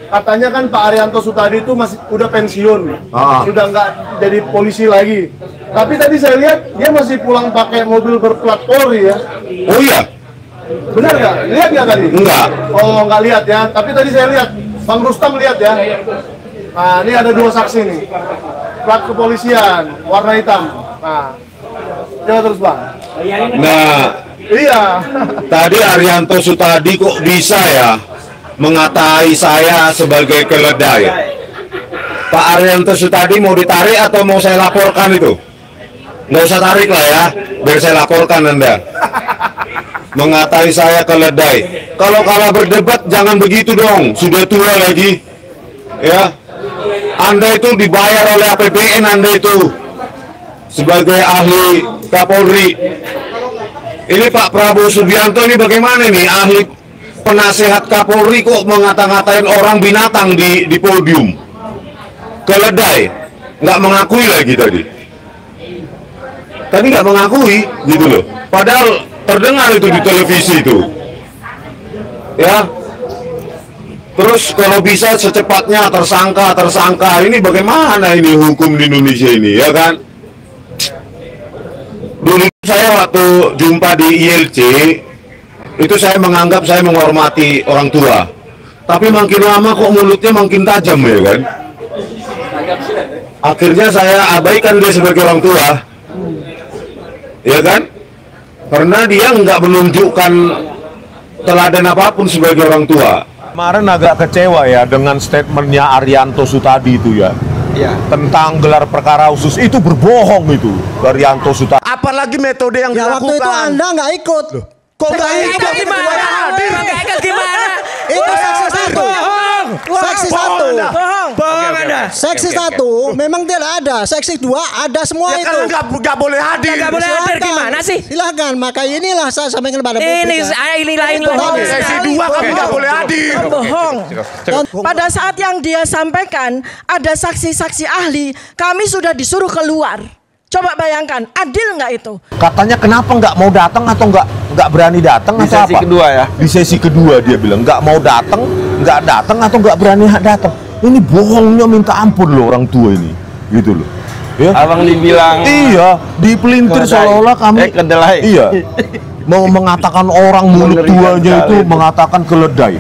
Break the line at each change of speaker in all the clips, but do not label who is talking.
katanya kan Pak Arianto Sutadi itu masih udah pensiun, sudah nggak jadi polisi lagi. Tapi tadi saya lihat dia masih pulang pakai mobil berplat Polri ya.
Oh iya?
Benar nggak? Lihat nggak tadi?
Enggak.
Oh nggak lihat ya. Tapi tadi saya lihat, Bang Rustam lihat ya. Nah ini ada 2 saksi nih, plat kepolisian warna hitam. Nah, coba terus Bang.
Nah,
Iya.
tadi Arianto Sutadi kok bisa ya mengatai saya sebagai keledai? Pak Arianto Sutadi mau ditarik atau mau saya laporkan itu? Nggak usah tarik lah ya, biar saya laporkan Anda. Mengatai saya keledai. Kalau kalah berdebat jangan begitu dong, sudah tua lagi. Ya, Anda itu dibayar oleh APBN, Anda itu sebagai ahli Kapolri. Ini Pak Prabowo Subianto ini bagaimana nih, ahli penasehat Kapolri kok ngata-ngatain orang binatang di podium? Keledai, nggak mengakui lagi tadi. Tadi nggak mengakui gitu loh. Padahal terdengar itu di televisi itu. Ya. Terus kalau bisa secepatnya tersangka. Ini bagaimana ini hukum di Indonesia ini, ya kan? Dulu saya waktu jumpa di ILC, itu saya menganggap saya menghormati orang tua. Tapi makin lama kok mulutnya makin tajam ya kan? Akhirnya saya abaikan dia sebagai orang tua. Ya kan? Karena dia nggak menunjukkan teladan apapun sebagai orang tua.
Kemarin agak kecewa ya dengan statementnya Arianto Sutadi itu ya.
Iya.
Tentang gelar perkara khusus itu berbohong itu Arianto Sutadi.
Apalagi metode yang
Ya waktu itu Anda nggak ikut.
Kok nggak ikut?
Gimana? Nggak ikut gimana?
Itu saksi satu. Saksi satu.
Bohong Anda.
Seksi 1 memang tidak ada. Seksi 2 ada semua
Ya
itu.
kan nggak boleh hadir.
Nggak boleh hadir
Silakan.
gimana sih?
Silakan. Maka inilah saya sampaikan kepada publik.
Ini lain lagi.
Seksi 2 kamu nggak boleh hadir.
Bohong.
Pada saat yang dia sampaikan ada saksi-saksi ahli, kami sudah disuruh keluar. Coba bayangkan, adil nggak itu?
Katanya kenapa nggak mau datang atau nggak berani datang
Di
atau
sesi
apa?
kedua ya?
Di sesi kedua dia bilang nggak mau datang, nggak datang atau nggak berani datang. Ini bohongnya minta ampun loh orang tua ini, gitu loh. Ya.
Abang dibilang
Iya, dipelintir
keledai.
seolah-olah kami.
Kedelai.
Iya. Mau mengatakan orang mulut
Mengerikan
tuanya itu
sekali.
mengatakan keledai.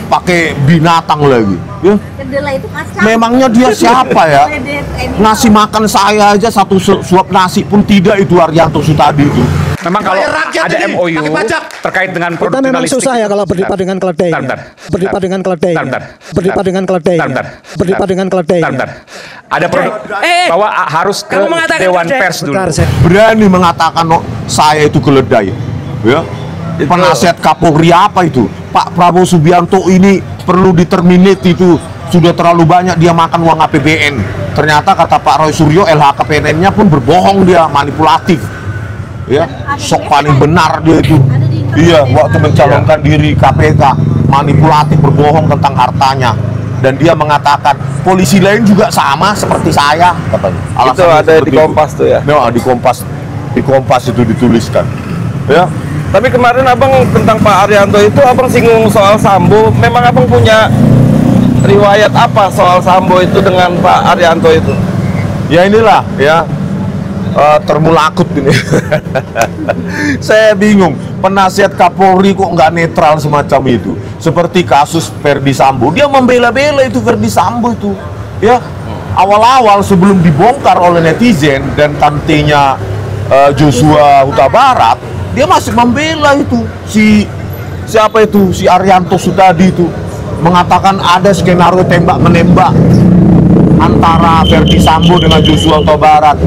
Pakai binatang lagi, ya.
Kedelai itu kacang.
Memangnya dia siapa ya? Ngasih makan saya aja satu suap nasi pun tidak itu Arianto Sutadi itu.
Memang kalau
rakyat
ada
ini,
MOU
pakai pajak.
terkait dengan
Kita
produk
memang
jurnalistik.
susah ya kalau berdebat dengan keledai.
Bentar.
Berdebat dengan keledai.
Bentar.
Berdebat dengan keledai.
Bentar.
Berdebat dengan keledai.
Bentar. Ada produk bahwa harus ke
kamu mengatakan
Dewan
keledai.
Pers dulu.
Berani mengatakan saya itu keledai, ya. Penasihat Kapolri apa itu? Pak Prabowo Subianto ini perlu diterminate itu. Sudah terlalu banyak dia makan uang APBN. Ternyata kata Pak Roy Suryo LHKPN-nya pun berbohong, dia manipulatif. Ya, sok paling benar dia itu. Iya, waktu mencalonkan diri KPK manipulatif, berbohong tentang hartanya. Dan dia mengatakan polisi lain juga sama seperti saya, katanya.
Itu ada di
seperti
Kompas tuh ya?
Nah, di Kompas itu dituliskan. Ya,
Tapi kemarin abang tentang Pak Arianto itu abang singgung soal Sambo. Memang abang punya riwayat apa soal Sambo itu dengan Pak Arianto itu?
ya inilah ya termulakut ini. Saya bingung, penasihat Kapolri kok nggak netral semacam itu. Seperti kasus Verdi Sambo, dia membela-bela itu Verdi Sambo itu. Ya, awal-awal sebelum dibongkar oleh netizen dan tantenya Joshua Huta Barat, dia masih membela itu siapa itu si Arianto Sutadi itu, mengatakan ada skenario tembak menembak antara Verdi Sambo dengan Joshua Huta Barat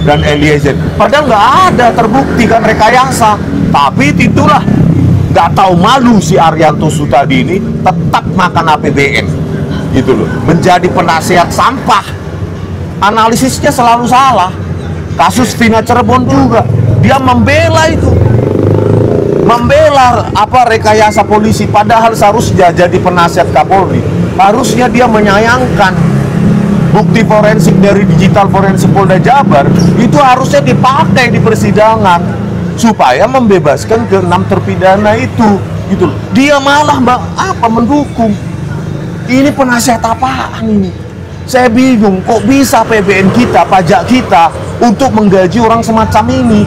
dan Eliezer. Padahal nggak ada, terbukti kan rekayasa. Tapi itulah, nggak tahu malu si Arianto Sutadi ini tetap makan APBN, gitu loh. Menjadi penasihat sampah. Analisisnya selalu salah. Kasus Vina Cirebon juga, dia membela itu, membela apa rekayasa polisi. Padahal seharusnya jadi penasihat Kapolri, harusnya dia menyayangkan bukti forensik dari digital forensik Polda Jabar itu harusnya dipakai di persidangan supaya membebaskan ke-6 terpidana itu, gitu loh. Dia malah mendukung. Ini penasihat apaan ini? Saya bingung, kok bisa PBN kita, pajak kita untuk menggaji orang semacam ini?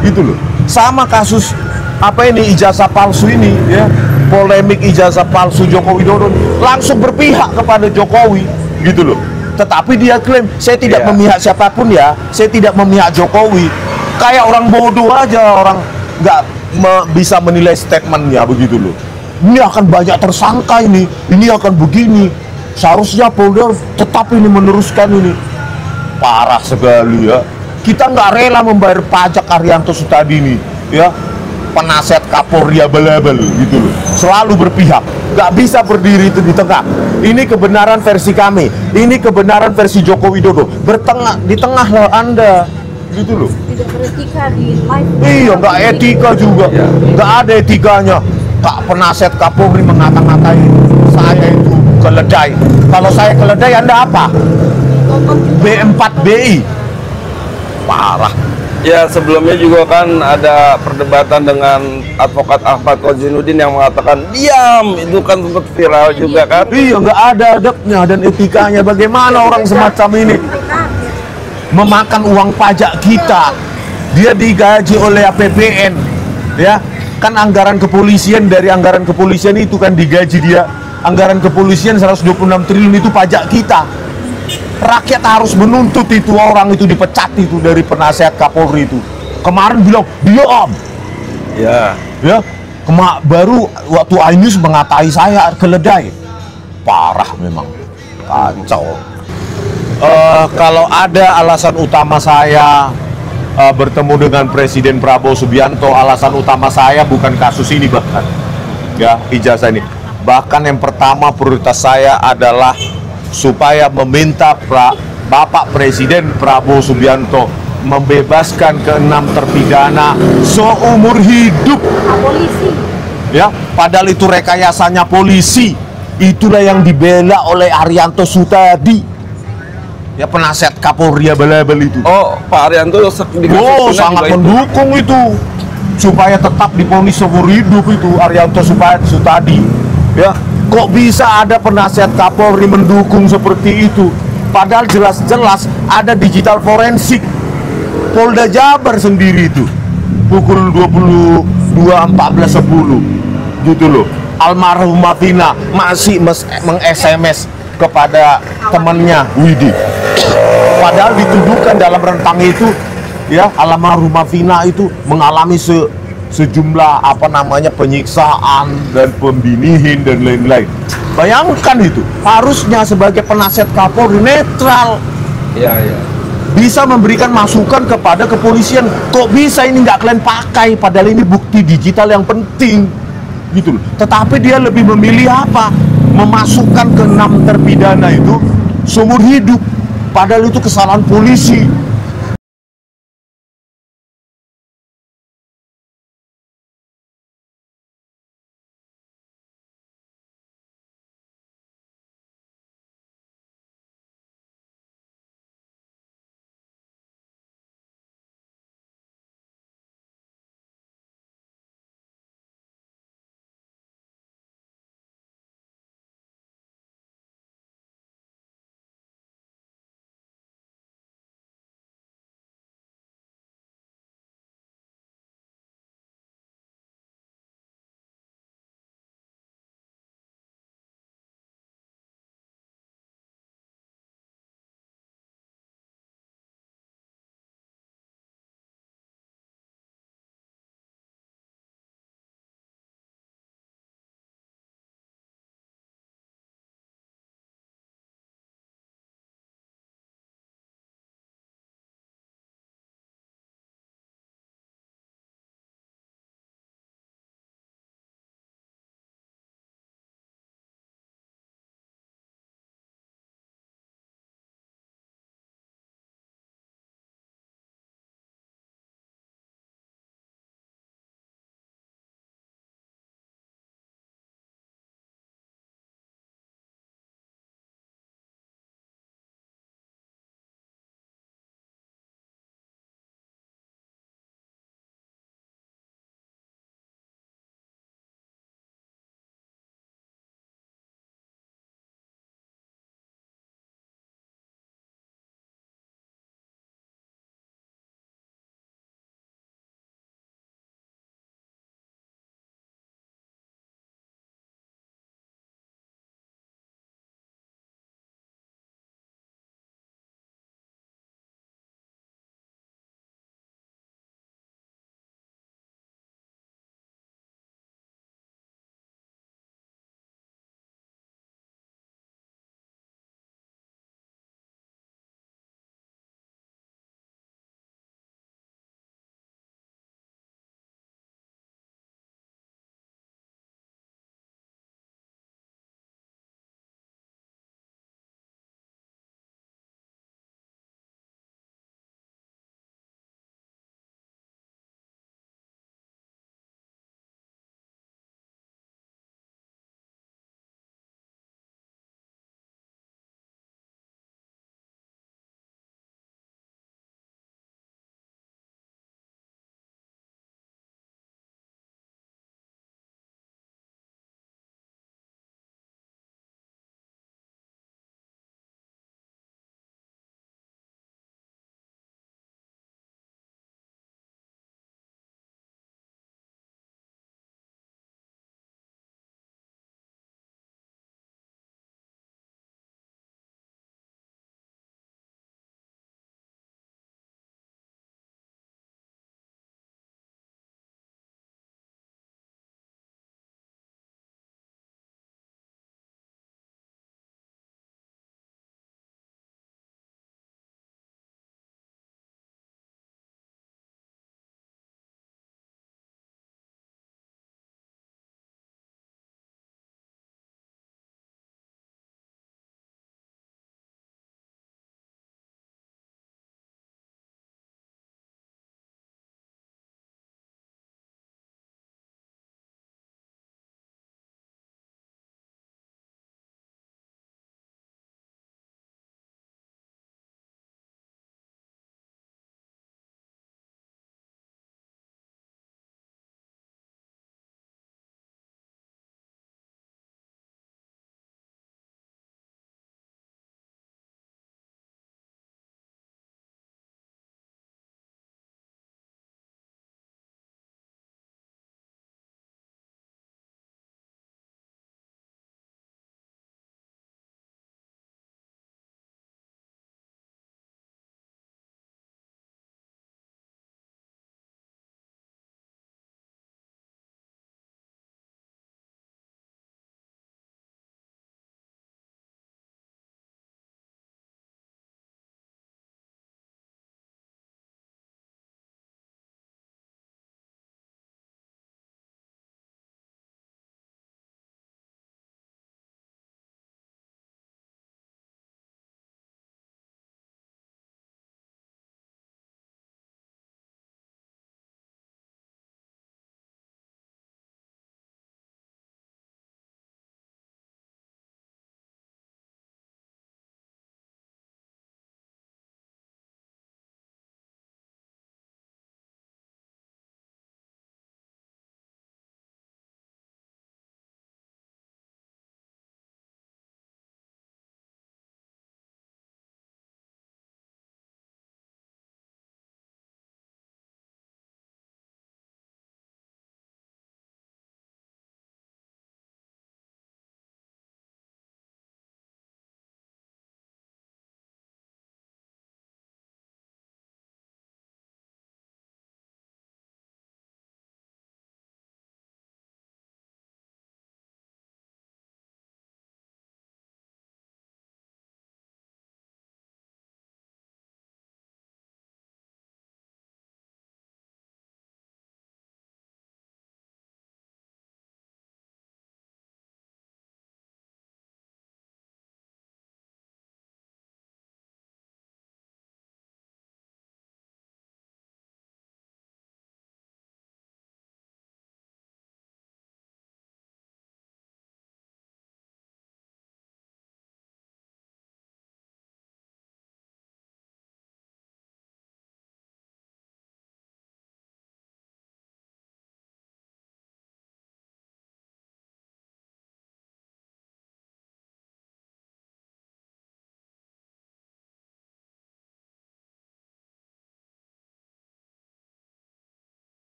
Gitu loh. Sama kasus apa ini, ijazah palsu ini ya, polemik ijazah palsu Joko Widodo, langsung berpihak kepada Jokowi gitu loh. Tetapi dia klaim, saya tidak memihak siapapun ya, saya tidak memihak Jokowi. Kayak orang bodoh aja, orang nggak bisa menilai statementnya begitu loh. Ini akan banyak tersangka ini akan begini. Seharusnya Polda tetap ini meneruskan ini. Parah sekali ya. Kita nggak rela membayar pajak Arianto Sutadi ini, ya. Penasihat Kapolri abal-abal gitu loh. Selalu berpihak, nggak bisa berdiri itu di tengah. Ini kebenaran versi kami, ini kebenaran versi Joko Widodo. Di tengah lah Anda, gitu loh.
Tidak beretika di live.
Iya, nggak etika juga, nggak ada etikanya. Kak penasihat Kapolri mengata-ngatai saya itu keledai. Kalau saya keledai, Anda apa? B4BI. Parah.
Ya, sebelumnya juga kan ada perdebatan dengan advokat Ahmad Kozinudin yang mengatakan diam, itu kan sempat viral juga kan.
Iya, nggak ada adabnya dan etikanya. Bagaimana orang semacam ini memakan uang pajak kita? Dia digaji oleh APBN, ya kan, anggaran kepolisian, dari anggaran kepolisian itu kan digaji dia. Anggaran kepolisian 126 triliun itu pajak kita. Rakyat harus menuntut itu orang itu dipecat itu dari penasihat Kapolri itu. Kemarin bilang diam. Ya. Baru waktu Ainus mengatai saya keledai. Parah memang. Kacau. Kalau ada alasan utama saya bertemu dengan Presiden Prabowo Subianto, alasan utama saya bukan kasus ini bahkan. Ya, ijazah ini. Bahkan yang pertama prioritas saya adalah supaya meminta Bapak Presiden Prabowo Subianto membebaskan ke-6 terpidana seumur hidup.
Polisi.
Ya, padahal itu rekayasanya polisi. Itulah yang dibela oleh Arianto Sutadi. Ya, penasihat Kapolri abal-abal itu.
Oh, Pak Arianto
sangat mendukung itu supaya tetap divonis seumur hidup itu Arianto Sutadi. Ya, kok bisa ada penasihat Kapolri mendukung seperti itu? Padahal jelas-jelas ada digital forensik Polda Jabar sendiri itu. Pukul 22.14.10 gitu loh. Almarhumah Vina masih meng-SMS kepada temannya Widi. Padahal dituduhkan dalam rentang itu, ya, almarhumah Vina itu mengalami sejumlah penyiksaan dan pembinihan dan lain-lain. Bayangkan itu, harusnya sebagai penasihat Kapolri netral, bisa memberikan masukan kepada kepolisian. Kok bisa ini nggak kalian pakai? Padahal ini bukti digital yang penting, gitu loh. Tetapi dia lebih memilih apa? Memasukkan ke-6 terpidana itu seumur hidup. Padahal itu kesalahan polisi.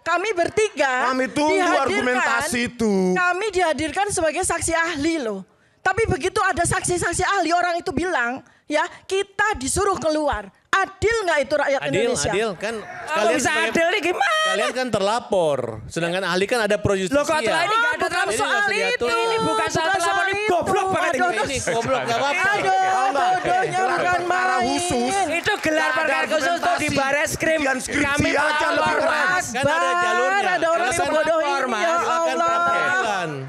Kami bertiga
Kami tunggu
dihadirkan,
argumentasi itu.
Kami dihadirkan sebagai saksi ahli loh. Tapi begitu ada saksi-saksi ahli, orang itu bilang, ya kita disuruh keluar. Adil nggak itu rakyat Indonesia?
Adil kan.
Kalau bisa adil nih gimana?
Kalian kan terlapor, sedangkan ahli kan ada pro justisia.
Loh kok ini nggak ada
bukan soal itu.
Ini bukan soal terlapor, ini goblok banget
Ini goblok gak apa-apa.
Bodohnya bukan main.
Itu gelar perkara khusus tuh di Bareskrim. Kami
aja lebih keras.
Kan ada jalurnya.
Ada orang yang bodohin, ya Allah.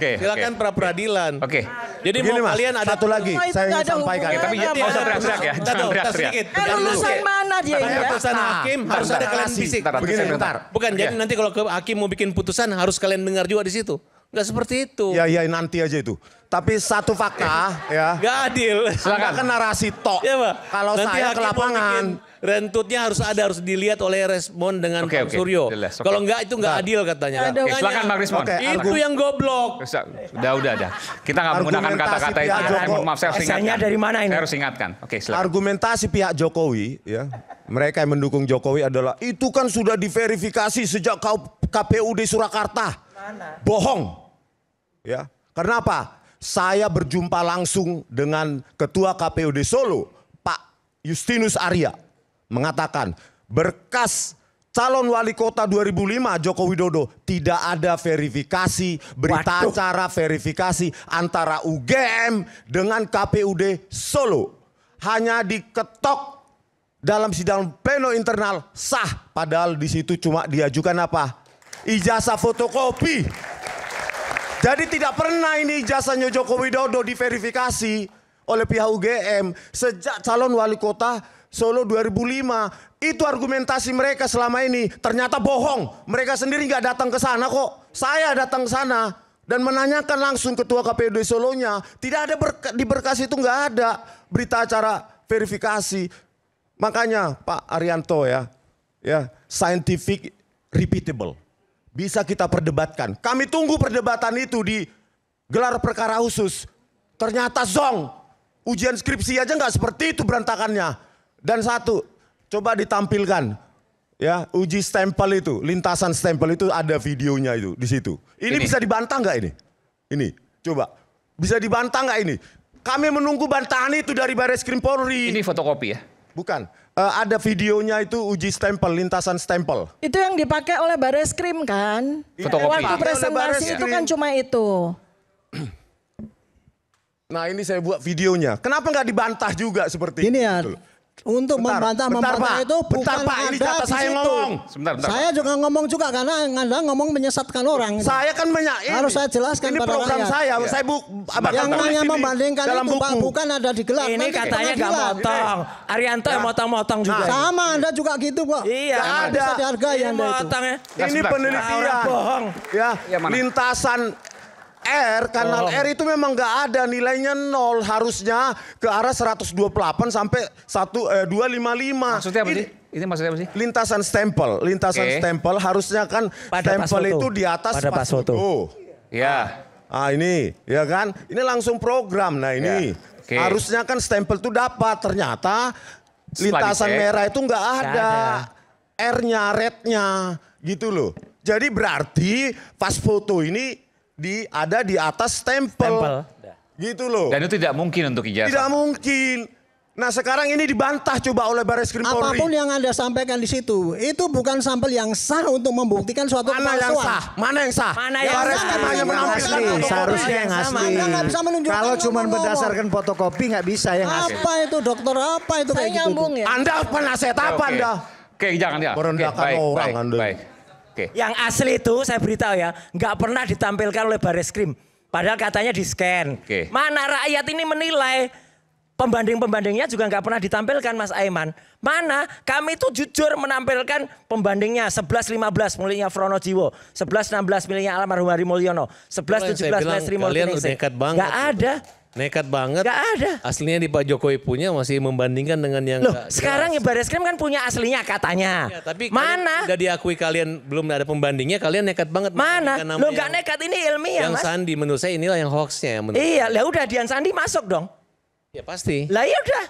Silakan pra peradilan.
Oke.
Jadi
Begini,
mau
Mas,
kalian ada
satu lagi
Semua itu
saya
nggak
ingin
ada
sampaikan.
hubungannya.
Tapi nggak usah teriak-teriak ya. Jangan teriak-teriak.
Lulusan mana dia
Saya
ya?
putusan hakim harus ada kalian bisik.
Begini, bentar.
Bukan, jadi nanti kalau hakim mau bikin putusan harus kalian dengar juga di situ. Enggak seperti itu.
Ya nanti aja itu. Tapi satu fakta ya.
Enggak adil.
Anda kan narasi tok.
Ya, Pak.
Kalau
Nanti
saya ke
hakim mau
lapangan.
bikin rentutnya harus dilihat oleh Resmond dengan
Oke,
Bang
oke.
Suryo.
Jelas, oke.
Kalau enggak itu enggak adil katanya.
Oke, silakan Bang Rismond.
Oke,
Itu yang goblok.
Udah. Kita nggak menggunakan
Argumentasi
kata-kata itu.
pihak Jokowi.
Maaf, saya harus
Esennya
ingatkan.
dari mana ini?
Saya harus ingatkan. Oke, silakan.
Argumentasi pihak Jokowi ya, mereka yang mendukung Jokowi adalah itu kan sudah diverifikasi sejak KPUD Surakarta. Bohong. Ya. Karena apa? Saya berjumpa langsung dengan Ketua KPUD Solo, Pak Justinus Arya, mengatakan berkas calon wali kota 2005 Joko Widodo tidak ada verifikasi, berita acara verifikasi antara UGM dengan KPUD Solo. Hanya diketok dalam sidang pleno internal sah, padahal di situ cuma diajukan apa? Ijazah fotokopi. Jadi tidak pernah ini ijazahnya Joko Widodo diverifikasi oleh pihak UGM sejak calon wali kota Solo 2005. Itu argumentasi mereka selama ini. Ternyata bohong. Mereka sendiri nggak datang ke sana kok. Saya datang ke sana dan menanyakan langsung ketua KPUD Solonya. Tidak ada di berkas itu nggak ada berita acara verifikasi. Makanya Pak Arianto ya scientific repeatable. Bisa kita perdebatkan. Kami tunggu perdebatan itu di gelar perkara khusus. Ternyata zong. Ujian skripsi aja nggak seperti itu berantakannya. Dan satu, coba ditampilkan. Ya, uji stempel itu, lintasan stempel itu ada videonya itu di situ. Ini bisa dibantah nggak ini? Ini, coba. Bisa dibantah nggak ini? Kami menunggu bantahan itu dari Bareskrim Polri.
Ini fotokopi ya?
Bukan. Ada videonya itu uji stempel, lintasan stempel.
Itu yang dipakai oleh Bareskrim kan?
Fotokopi.
Waktu presentasi itu kan cuma itu.
Nah ini saya buat videonya. Kenapa nggak dibantah juga seperti
Ini ya.
itu?
Untuk membantah
Pak.
itu bukan
Pak, ini
ada
jatah
di
saya
situ.
ngomong.
Sebentar.
Saya juga ngomong juga karena Anda ngomong menyesatkan orang.
Saya kan
harus saya jelaskan
ini
pada
program
rakyat.
saya. Saya
yang namanya membandingkan
dalam
itu Pak,
buku.
bukan ada di gelar.
Ini
Nanti
katanya
pernah
gak
bilang.
motong. Arianto yang motong-motong juga.
Sama Anda juga gitu kok.
Iya.
Nggak ada.
Bisa dihargai
Ini
Anda itu.
motong ya.
Ini
sebentar.
penelitian.
Orang bohong.
Ya,
Ya, mana?
lintasan R, kanal R itu memang nggak ada nilainya 0, harusnya ke arah 128 sampai 255.
Maksudnya apa sih? Ini maksudnya apa sih?
Lintasan stempel, stempel harusnya kan
Pada pas
stempel
foto.
itu di atas
Pada pas foto.
Ya.
Ah ini, ya kan? Ini langsung program. Nah ini,
Ya, oke.
harusnya kan stempel itu dapat. Ternyata
Setelah
lintasan
dicek,
merah itu nggak ada.
ada.
R-nya, red-nya, gitu loh. Jadi berarti pas foto ini ada di atas stempel. Gitu loh.
Dan itu tidak mungkin untuk ijazah.
Tidak mungkin. Nah sekarang ini dibantah coba oleh Bareskrim Polri.
Apapun yang Anda sampaikan di situ, itu bukan sampel yang sah untuk membuktikan suatu
Mana yang
kepalsuan.
sah? Mana yang sah?
Mana
Ya,
yang
Bareskrim
sah?
hanya
Yang
menampilkan
asli,
fotokopi.
Seharusnya yang asli.
Anda nggak bisa menunjukkan
Kalau cuma
ngomong-ngomong.
berdasarkan fotokopi nggak bisa yang asli.
Apa itu dokter? Apa itu
Saya
kayak gitu?
nyambung ya.
Anda penasihat apa
Oke.
Anda?
Oke, jangan ya.
Merendahkan orang Anda.
Baik. Oke.
Yang asli itu saya beritahu ya, nggak pernah ditampilkan oleh Bareskrim. Padahal katanya di scan.
Oke.
Mana rakyat ini menilai? Pembanding-pembandingnya juga nggak pernah ditampilkan Mas Aiman. Mana kami itu jujur menampilkan pembandingnya 11-15 miliknya Fronojiwo, 11-16 miliknya almarhum Hari Mulyono, 11-17 Lestri
kalian
Multiningsih.
nekat banget.
Nggak ada.
Nekat banget.
Nggak ada.
Aslinya di Pak Jokowi punya masih membandingkan dengan yang
Loh,
nggak
sekarang
jelas.
Bareskrim kan punya aslinya katanya.
Ya, tapi
mana?
udah diakui kalian belum ada pembandingnya, kalian nekat banget.
Mana?
membandingkan nama
Lo
yang-
nggak nekat ini ilmiah,
Yang
Mas.
Sandi menurut saya inilah yang hoaxnya. Menurut
Iya, lah udah Dian Sandi masuk dong.
ya pasti.
Lah ya udah.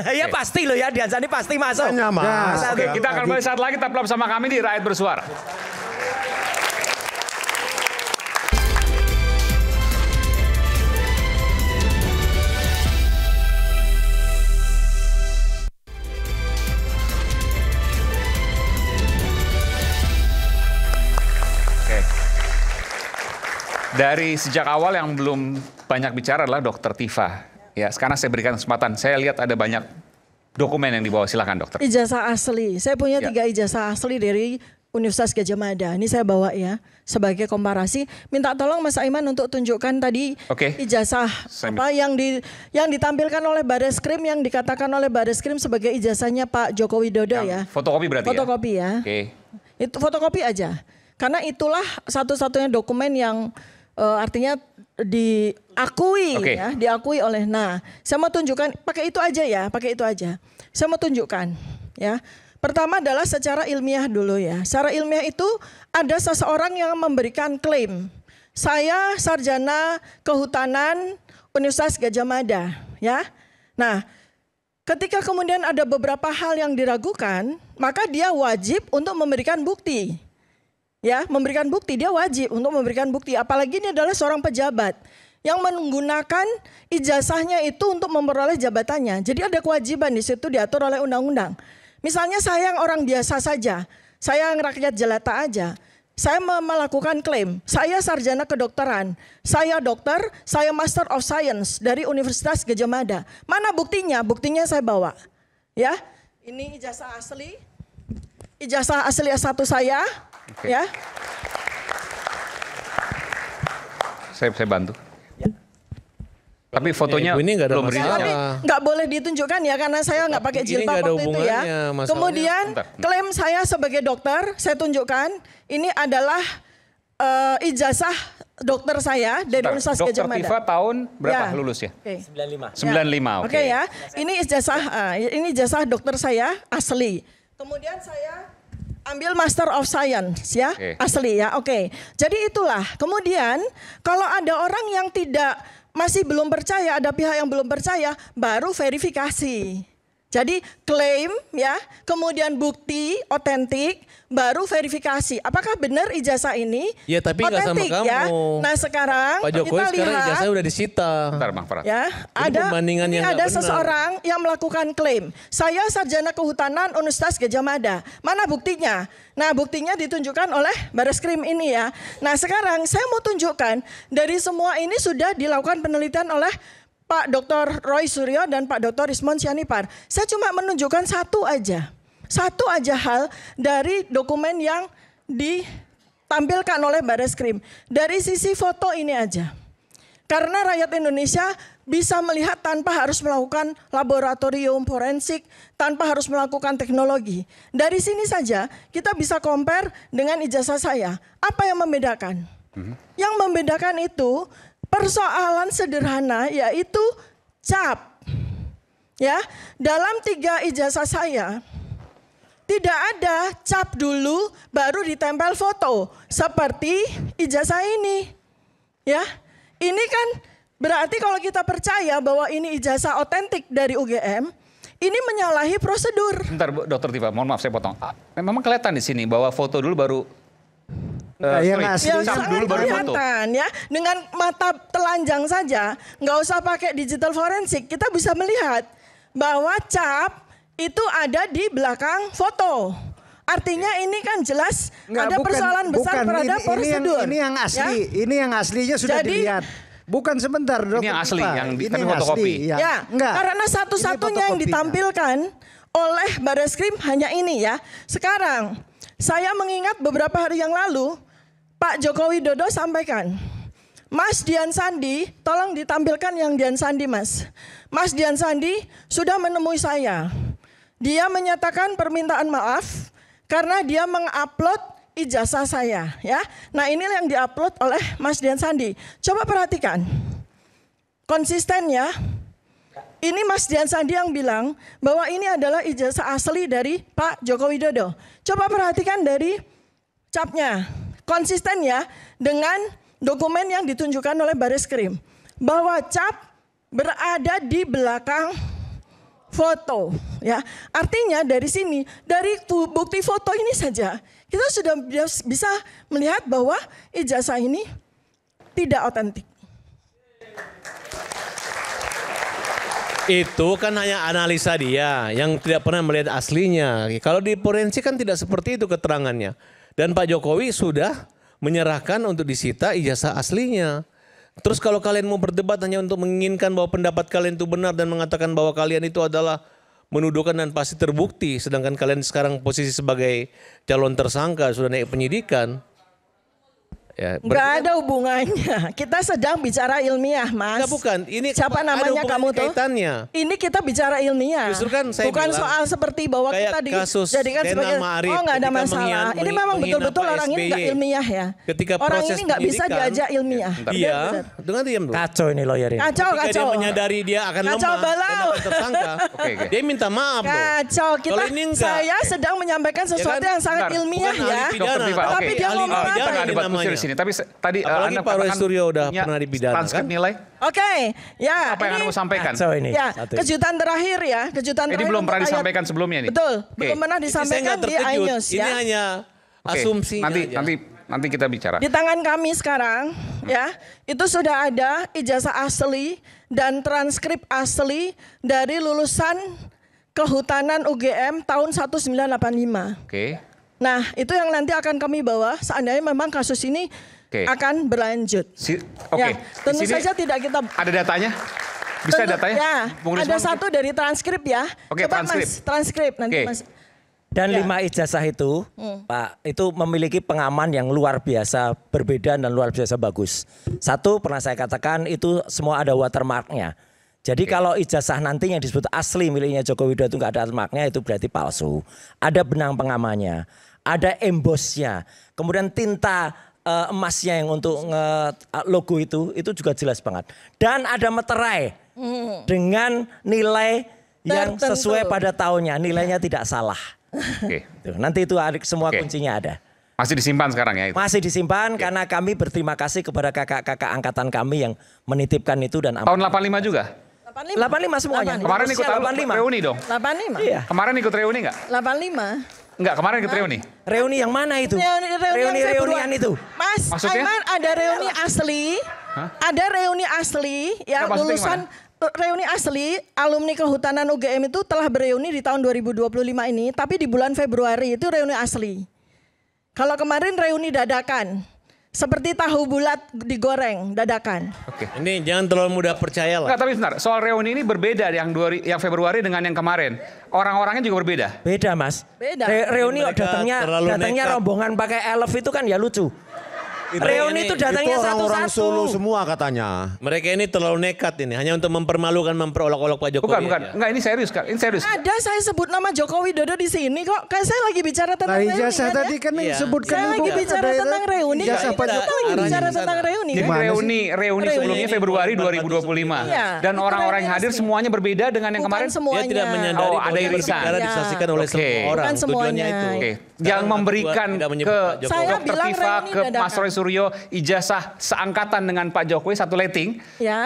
Ya pasti loh ya, Dian Sandi pasti masuk.
Hanya Mas.
Satu.
Oke, kita akan kembali saat lagi tetaplah bersama kami di Rakyat Bersuara. Dari sejak awal yang belum banyak bicara adalah Dokter Tifa. Ya, sekarang saya berikan kesempatan. Saya lihat ada banyak dokumen yang dibawa. Silakan dokter.
Ijazah asli. Saya punya 3 ijazah asli dari Universitas Gadjah Mada. Ini saya bawa ya sebagai komparasi. Minta tolong Mas Aiman untuk tunjukkan tadi ijazah apa yang ditampilkan oleh Bareskrim, yang dikatakan oleh Bareskrim sebagai ijazahnya Pak Joko Widodo ya.
Fotokopi berarti
fotokopi ya. Itu fotokopi aja. Karena itulah satu-satunya dokumen yang artinya diakui ya, diakui oleh. Nah, saya mau tunjukkan pakai itu aja ya, pakai itu aja. Saya mau tunjukkan ya. Pertama adalah secara ilmiah dulu ya. Secara ilmiah itu ada seseorang yang memberikan klaim. Saya sarjana kehutanan Universitas Gadjah Mada ya. Nah, ketika kemudian ada beberapa hal yang diragukan, maka dia wajib untuk memberikan bukti. Ya, memberikan bukti, dia wajib untuk memberikan bukti. Apalagi ini adalah seorang pejabat yang menggunakan ijazahnya itu untuk memperoleh jabatannya. Jadi ada kewajiban di situ diatur oleh undang-undang. Misalnya saya yang orang biasa saja, saya yang rakyat jelata aja, saya melakukan klaim, saya sarjana kedokteran, saya dokter, saya Master of Science dari Universitas Gadjah Mada. Mana buktinya? Buktinya saya bawa. Ya, ini ijazah asli S1 saya. Ya.
Saya bantu. Tapi fotonya
ini nggak ada
belum
masalah.
Tapi nggak boleh ditunjukkan ya karena saya nggak pakai jilbab waktu itu ya. Kemudian klaim saya sebagai dokter, saya tunjukkan ini adalah ijazah dokter saya dari Universitas Gadjah Mada.
Dokter Tifa tahun berapa lulus ya?
95.
95.
Oke ya. Ini ijazah dokter saya asli. Kemudian saya ambil Master of Science ya, asli ya. Oke. Jadi itulah. Kemudian kalau ada orang yang masih belum percaya, ada pihak yang belum percaya, baru verifikasi. Jadi klaim ya, kemudian bukti otentik, baru verifikasi. Apakah benar ijazah ini
ya, tapi nggak sama kamu.
Ya? Nah sekarang
Pak Jokowi
kita
sekarang
lihat,
ijazah udah disita.
Bentar, Bang Farad.
Ya, ada seseorang yang melakukan klaim. Saya sarjana kehutanan Universitas Gadjah Mada. Mana buktinya? Nah buktinya ditunjukkan oleh Bareskrim ini ya. Nah sekarang saya mau tunjukkan dari semua ini sudah dilakukan penelitian oleh Pak Dr. Roy Suryo dan Pak Dr. Ismon Sianipar. Saya cuma menunjukkan satu aja hal dari dokumen yang ditampilkan oleh Bareskrim. Dari sisi foto ini aja. Karena rakyat Indonesia bisa melihat tanpa harus melakukan laboratorium forensik, tanpa harus melakukan teknologi. Dari sini saja kita bisa compare dengan ijazah saya. Apa yang membedakan? Yang membedakan itu persoalan sederhana yaitu cap. Ya, dalam 3 ijazah saya tidak ada cap dulu baru ditempel foto seperti ijazah ini. Ya. Ini kan berarti kalau kita percaya bahwa ini ijazah otentik dari UGM, ini menyalahi prosedur.
Bentar Bu, Dokter Tifa, mohon maaf saya potong. Memang kelihatan di sini bahwa foto dulu baru
sangat kelihatan ya, dengan mata telanjang saja, nggak usah pakai digital forensik, kita bisa melihat bahwa cap itu ada di belakang foto. Artinya ini kan jelas ada persoalan besar terhadap prosedur.
Ini yang asli, ini yang aslinya sudah dilihat. Bukan sebentar Dokter.
Ini yang asli, yang
ini
tapi fotokopi.
Ya, karena satu-satunya yang ditampilkan oleh Bareskrim hanya ini ya. Sekarang saya mengingat beberapa hari yang lalu Pak Joko Widodo sampaikan, Mas Dian Sandi, tolong ditampilkan yang Dian Sandi Mas. Mas Dian Sandi sudah menemui saya. Dia menyatakan permintaan maaf karena dia mengupload ijazah saya. Ya, nah ini yang diupload oleh Mas Dian Sandi. Coba perhatikan, konsisten ya. Ini Mas Dian Sandi yang bilang bahwa ini adalah ijazah asli dari Pak Joko Widodo. Coba perhatikan dari capnya. Konsisten ya dengan dokumen yang ditunjukkan oleh Bareskrim. Bahwa cap berada di belakang foto. Ya, artinya dari sini, dari bukti foto ini saja, kita sudah bisa melihat bahwa ijazah ini tidak otentik.
Itu kan hanya analisa dia yang tidak pernah melihat aslinya. Kalau di forensik kan tidak seperti itu keterangannya. Dan Pak Jokowi sudah menyerahkan untuk disita ijazah aslinya. Terus kalau kalian mau berdebat hanya untuk menginginkan bahwa pendapat kalian itu benar dan mengatakan bahwa kalian itu adalah menuduhkan dan pasti terbukti, sedangkan kalian sekarang posisi sebagai calon tersangka sudah naik penyidikan. Ya,
nggak ada hubungannya. Kita sedang bicara ilmiah, Mas.
Enggak, bukan. Ini
siapa namanya kamu tuh?
Kaitannya.
Ini kita bicara ilmiah.
Justru kan saya
bukan
bilang,
soal seperti bahwa kita dijadikan sebagai nggak ada masalah. Ini memang betul-betul orang ini nggak ilmiah ya.
Ketika
orang ini nggak bisa diajak ilmiah.
Iya. Dengan diam dulu.
Kacau ini lawyer ini.
Kacau.
Dia menyadari dia akan lemah dan akan tersangka. Dia minta maaf.
Kacau. Saya sedang menyampaikan sesuatu yang sangat ilmiah ya. Tapi dia ngomong
apa? Tapi tadi
apalagi Pak Roy Suryo udah pernah dipidana
transkrip
kan?
Nilai.
Oke, ya.
Apa yang Anda mau sampaikan?
Ini.
Ya, kejutan terakhir ya, kejutan terakhir.
Ini belum pernah disampaikan sebelumnya nih.
Betul, belum pernah disampaikan di iNews ya.
Ini hanya asumsi.
Nanti kita bicara.
Di tangan kami sekarang ya, itu sudah ada ijazah asli dan transkrip asli dari lulusan Kehutanan UGM tahun 1985.
Oke.
Nah, itu yang nanti akan kami bawa seandainya memang kasus ini akan berlanjut. Ya, tentu saja tidak kita.
Ada datanya? Bisa datanya?
Ya, ada satu dari transkrip ya.
Oke,
coba
transkrip.
Mas, transkrip nanti Mas.
Dan 5 ijazah itu, Pak, itu memiliki pengaman yang luar biasa berbeda dan luar biasa bagus. Satu, pernah saya katakan itu semua ada watermarknya. Jadi kalau ijazah nanti yang disebut asli miliknya Joko Widodo itu nggak ada watermarknya, itu berarti palsu. Ada benang pengamannya, ada embossnya, kemudian tinta emasnya yang untuk logo itu juga jelas banget. Dan ada meterai dengan nilai yang sesuai pada tahunnya, nilainya tidak salah. Nanti itu semua kuncinya ada.
Masih disimpan sekarang ya? Itu?
Masih disimpan karena kami berterima kasih kepada kakak-kakak angkatan kami yang menitipkan itu dan
tahun 85 juga?
85 semuanya.
Kemarin ikut reuni dong?
85.
Iya.
Kemarin ikut reuni nggak?
85.
Enggak, kemarin ikut reuni.
Reuni yang mana itu? Reunian itu.
Mas, Aiman ada reuni asli. Ada reuni asli yang lulusan reuni asli alumni Kehutanan UGM itu telah bereuni di tahun 2025 ini, tapi di bulan Februari itu reuni asli. Kalau kemarin reuni dadakan. Seperti tahu bulat digoreng dadakan.
Oke. Ini jangan terlalu mudah percaya lah.
Enggak, tapi sebentar. Soal reuni ini berbeda yang Februari dengan yang kemarin. Orang-orangnya juga berbeda.
Beda, Mas.
Beda.
Reuni datangnya rombongan pakai elf itu kan ya lucu. Reuni itu datangnya
orang-orang
satu-satu.
Solo semua katanya.
Mereka ini terlalu nekat ini, hanya untuk mempermalukan, memperolok-olok Pak Jokowi.
Bukan. Enggak, ini serius, Kak. Ini serius.
Ada saya sebut nama Joko Widodo di sini kok. Kayak saya lagi bicara tentang reuni.
Ijazah tadi kan disebutkan.
Saya lagi bicara tentang reuni.
Ijazah Pak Jokowi.
Lagi bicara tentang reuni.
Jadi reuni sebelumnya Februari 2025. Dan orang-orang yang hadir semuanya berbeda dengan yang kemarin.
Dia tidak menyadari
ada irisan.
Karena disaksikan oleh semua orang. Tujuannya itu.
Yang memberikan ke Dr. Tifa, ke Mas Roy Suryo ijazah seangkatan dengan Pak Jokowi satu letting,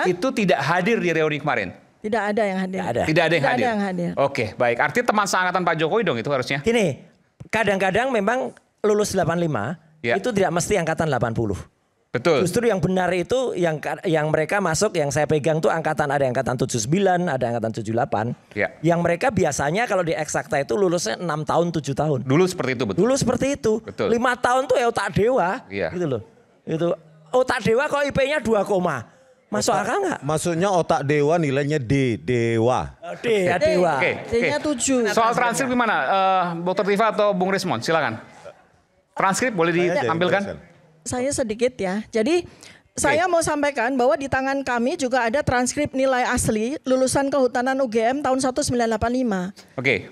itu tidak hadir di reuni kemarin.
Tidak ada yang hadir.
Tidak ada yang hadir. Oke, baik. Artinya teman seangkatan Pak Jokowi dong itu harusnya.
Gini, kadang-kadang memang lulus 85 itu tidak mesti angkatan 80.
Betul.
Justru yang benar itu yang mereka masuk, yang saya pegang tuh angkatan, ada angkatan 79, ada angkatan 78. Yang mereka biasanya kalau di eksakta itu lulusnya 6 tahun, 7 tahun.
Dulu seperti itu, betul.
Dulu seperti itu.
Betul.
5 tahun tuh ya otak dewa. Gitu loh. Itu otak dewa kok IP-nya 2, masuk akal nggak?
Maksudnya otak dewa nilainya D, dewa.
Dewa.
D-nya 7.
Soal transkrip gimana? Dr. Tifa atau Bung Rismon? Silakan. Transkrip boleh ditampilkan?
Saya sedikit ya. Jadi saya mau sampaikan bahwa di tangan kami juga ada transkrip nilai asli lulusan Kehutanan UGM tahun 1985.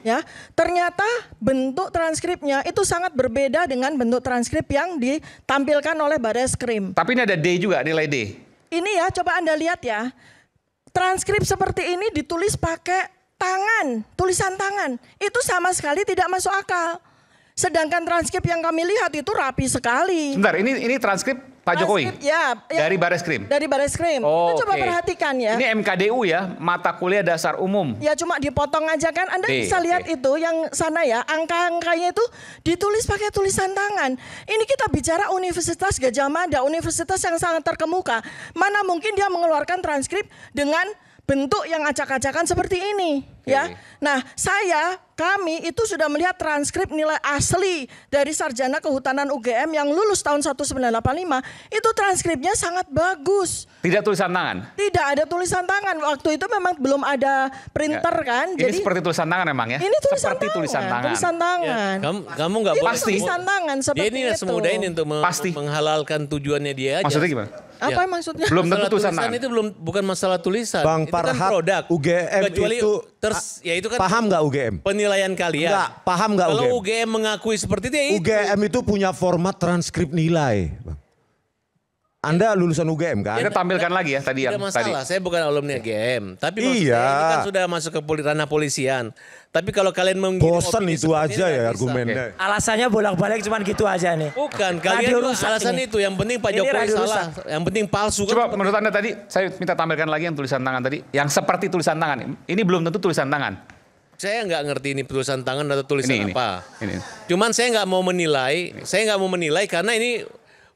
Ya, ternyata bentuk transkripnya itu sangat berbeda dengan bentuk transkrip yang ditampilkan oleh Bareskrim.
Tapi ini ada D juga, nilai D.
Ini ya, coba Anda lihat ya. Transkrip seperti ini ditulis pakai tangan, tulisan tangan. Itu sama sekali tidak masuk akal. Sedangkan transkrip yang kami lihat itu rapi sekali.
Sebentar, ini transkrip Pak Jokowi?
Ya,
dari Bareskrim?
Dari Bareskrim. Itu coba perhatikan ya.
Ini MKDU ya, mata kuliah dasar umum.
Ya cuma dipotong aja kan. Anda bisa lihat itu yang sana ya, angka-angkanya itu ditulis pakai tulisan tangan. Ini kita bicara Universitas Gadjah Mada, universitas yang sangat terkemuka. Mana mungkin dia mengeluarkan transkrip dengan bentuk yang acak-acakan seperti ini. Ya. Nah, saya kami itu sudah melihat transkrip nilai asli dari sarjana kehutanan UGM yang lulus tahun 1985, itu transkripnya sangat bagus.
Tidak tulisan tangan?
Tidak ada tulisan tangan. Waktu itu memang belum ada printer kan.
Ini
jadi
seperti tulisan tangan memang ya?
Ini tulisan
seperti
tangan.
tulisan tangan.
Tulisan tangan.
Ya, kamu nggak boleh.
Pasti. Tulisan tangan seperti
dia ini
itu.
semudah ini untuk menghalalkan tujuannya dia aja.
Maksudnya gimana?
Apa maksudnya?
Belum tentu tulisan
tangan. Itu bukan masalah tulisan.
Bang
itu kan
Farhad,
produk.
UGM
kecuali
itu
ya itu kan
paham nggak UGM?
Penilaian kalian.
Enggak, paham nggak UGM?
Kalau UGM mengakui seperti itu, ya itu.
UGM itu punya format transkrip nilai. Anda lulusan UGM kan?
Kita tampilkan lagi ya tadi yang
tidak masalah, saya bukan alumni UGM. Tapi maksudnya ini kan sudah masuk ke ranah polisian. Tapi kalau kalian
bosan itu aja ya argumennya.
Alasannya bolak-balik cuman gitu aja nih.
Bukan, kalian alasan itu. Yang penting Pak Jokowi salah. Yang penting palsu.
Coba menurut Anda tadi, saya minta tampilkan lagi yang tulisan tangan tadi. Yang seperti tulisan tangan. Ini belum tentu tulisan tangan.
Saya nggak ngerti ini tulisan tangan atau tulisan apa.
Ini.
Cuman saya nggak mau menilai karena ini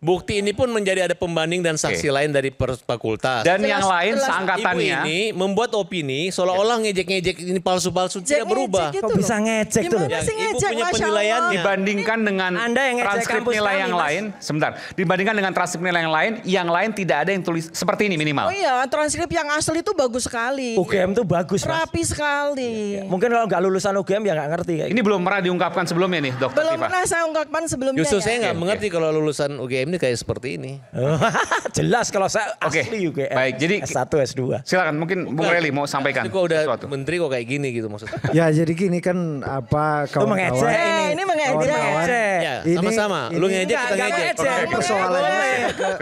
bukti ini pun menjadi ada pembanding dan saksi lain dari fakultas.
Dan yang lain seangkatannya.
Ibu ini membuat opini seolah-olah ngejek-ngejek ini palsu-palsu tidak berubah.
Kok bisa ngejek tuh?
Ibu punya penilaian
dibandingkan dengan transkrip nilai yang lain. Sebentar. Dibandingkan dengan transkrip nilai yang lain tidak ada yang tulis seperti ini minimal.
Oh iya, transkrip yang asli itu bagus sekali.
UGM tuh bagus, Mas.
Rapi sekali.
Mungkin kalau nggak lulusan UGM ya nggak ngerti.
Ini belum pernah diungkapkan sebelumnya nih, Dokter
Belum
Tifa.
pernah saya ungkapkan sebelumnya.
Justru saya nggak mengerti kalau lulusan UGM ini kayak seperti ini.
Jelas kalau saya asli UGM.
Baik, jadi
S1, S2.
Silakan mungkin Bung Reli mau sampaikan.
Kok udah
sesuatu.
menteri kok kayak gini gitu maksudnya.
Ya jadi gini kan apa kawan-kawan.
Ini mengejek.
Ya, sama-sama. Lu ngejek kita ngejek.
Persoalannya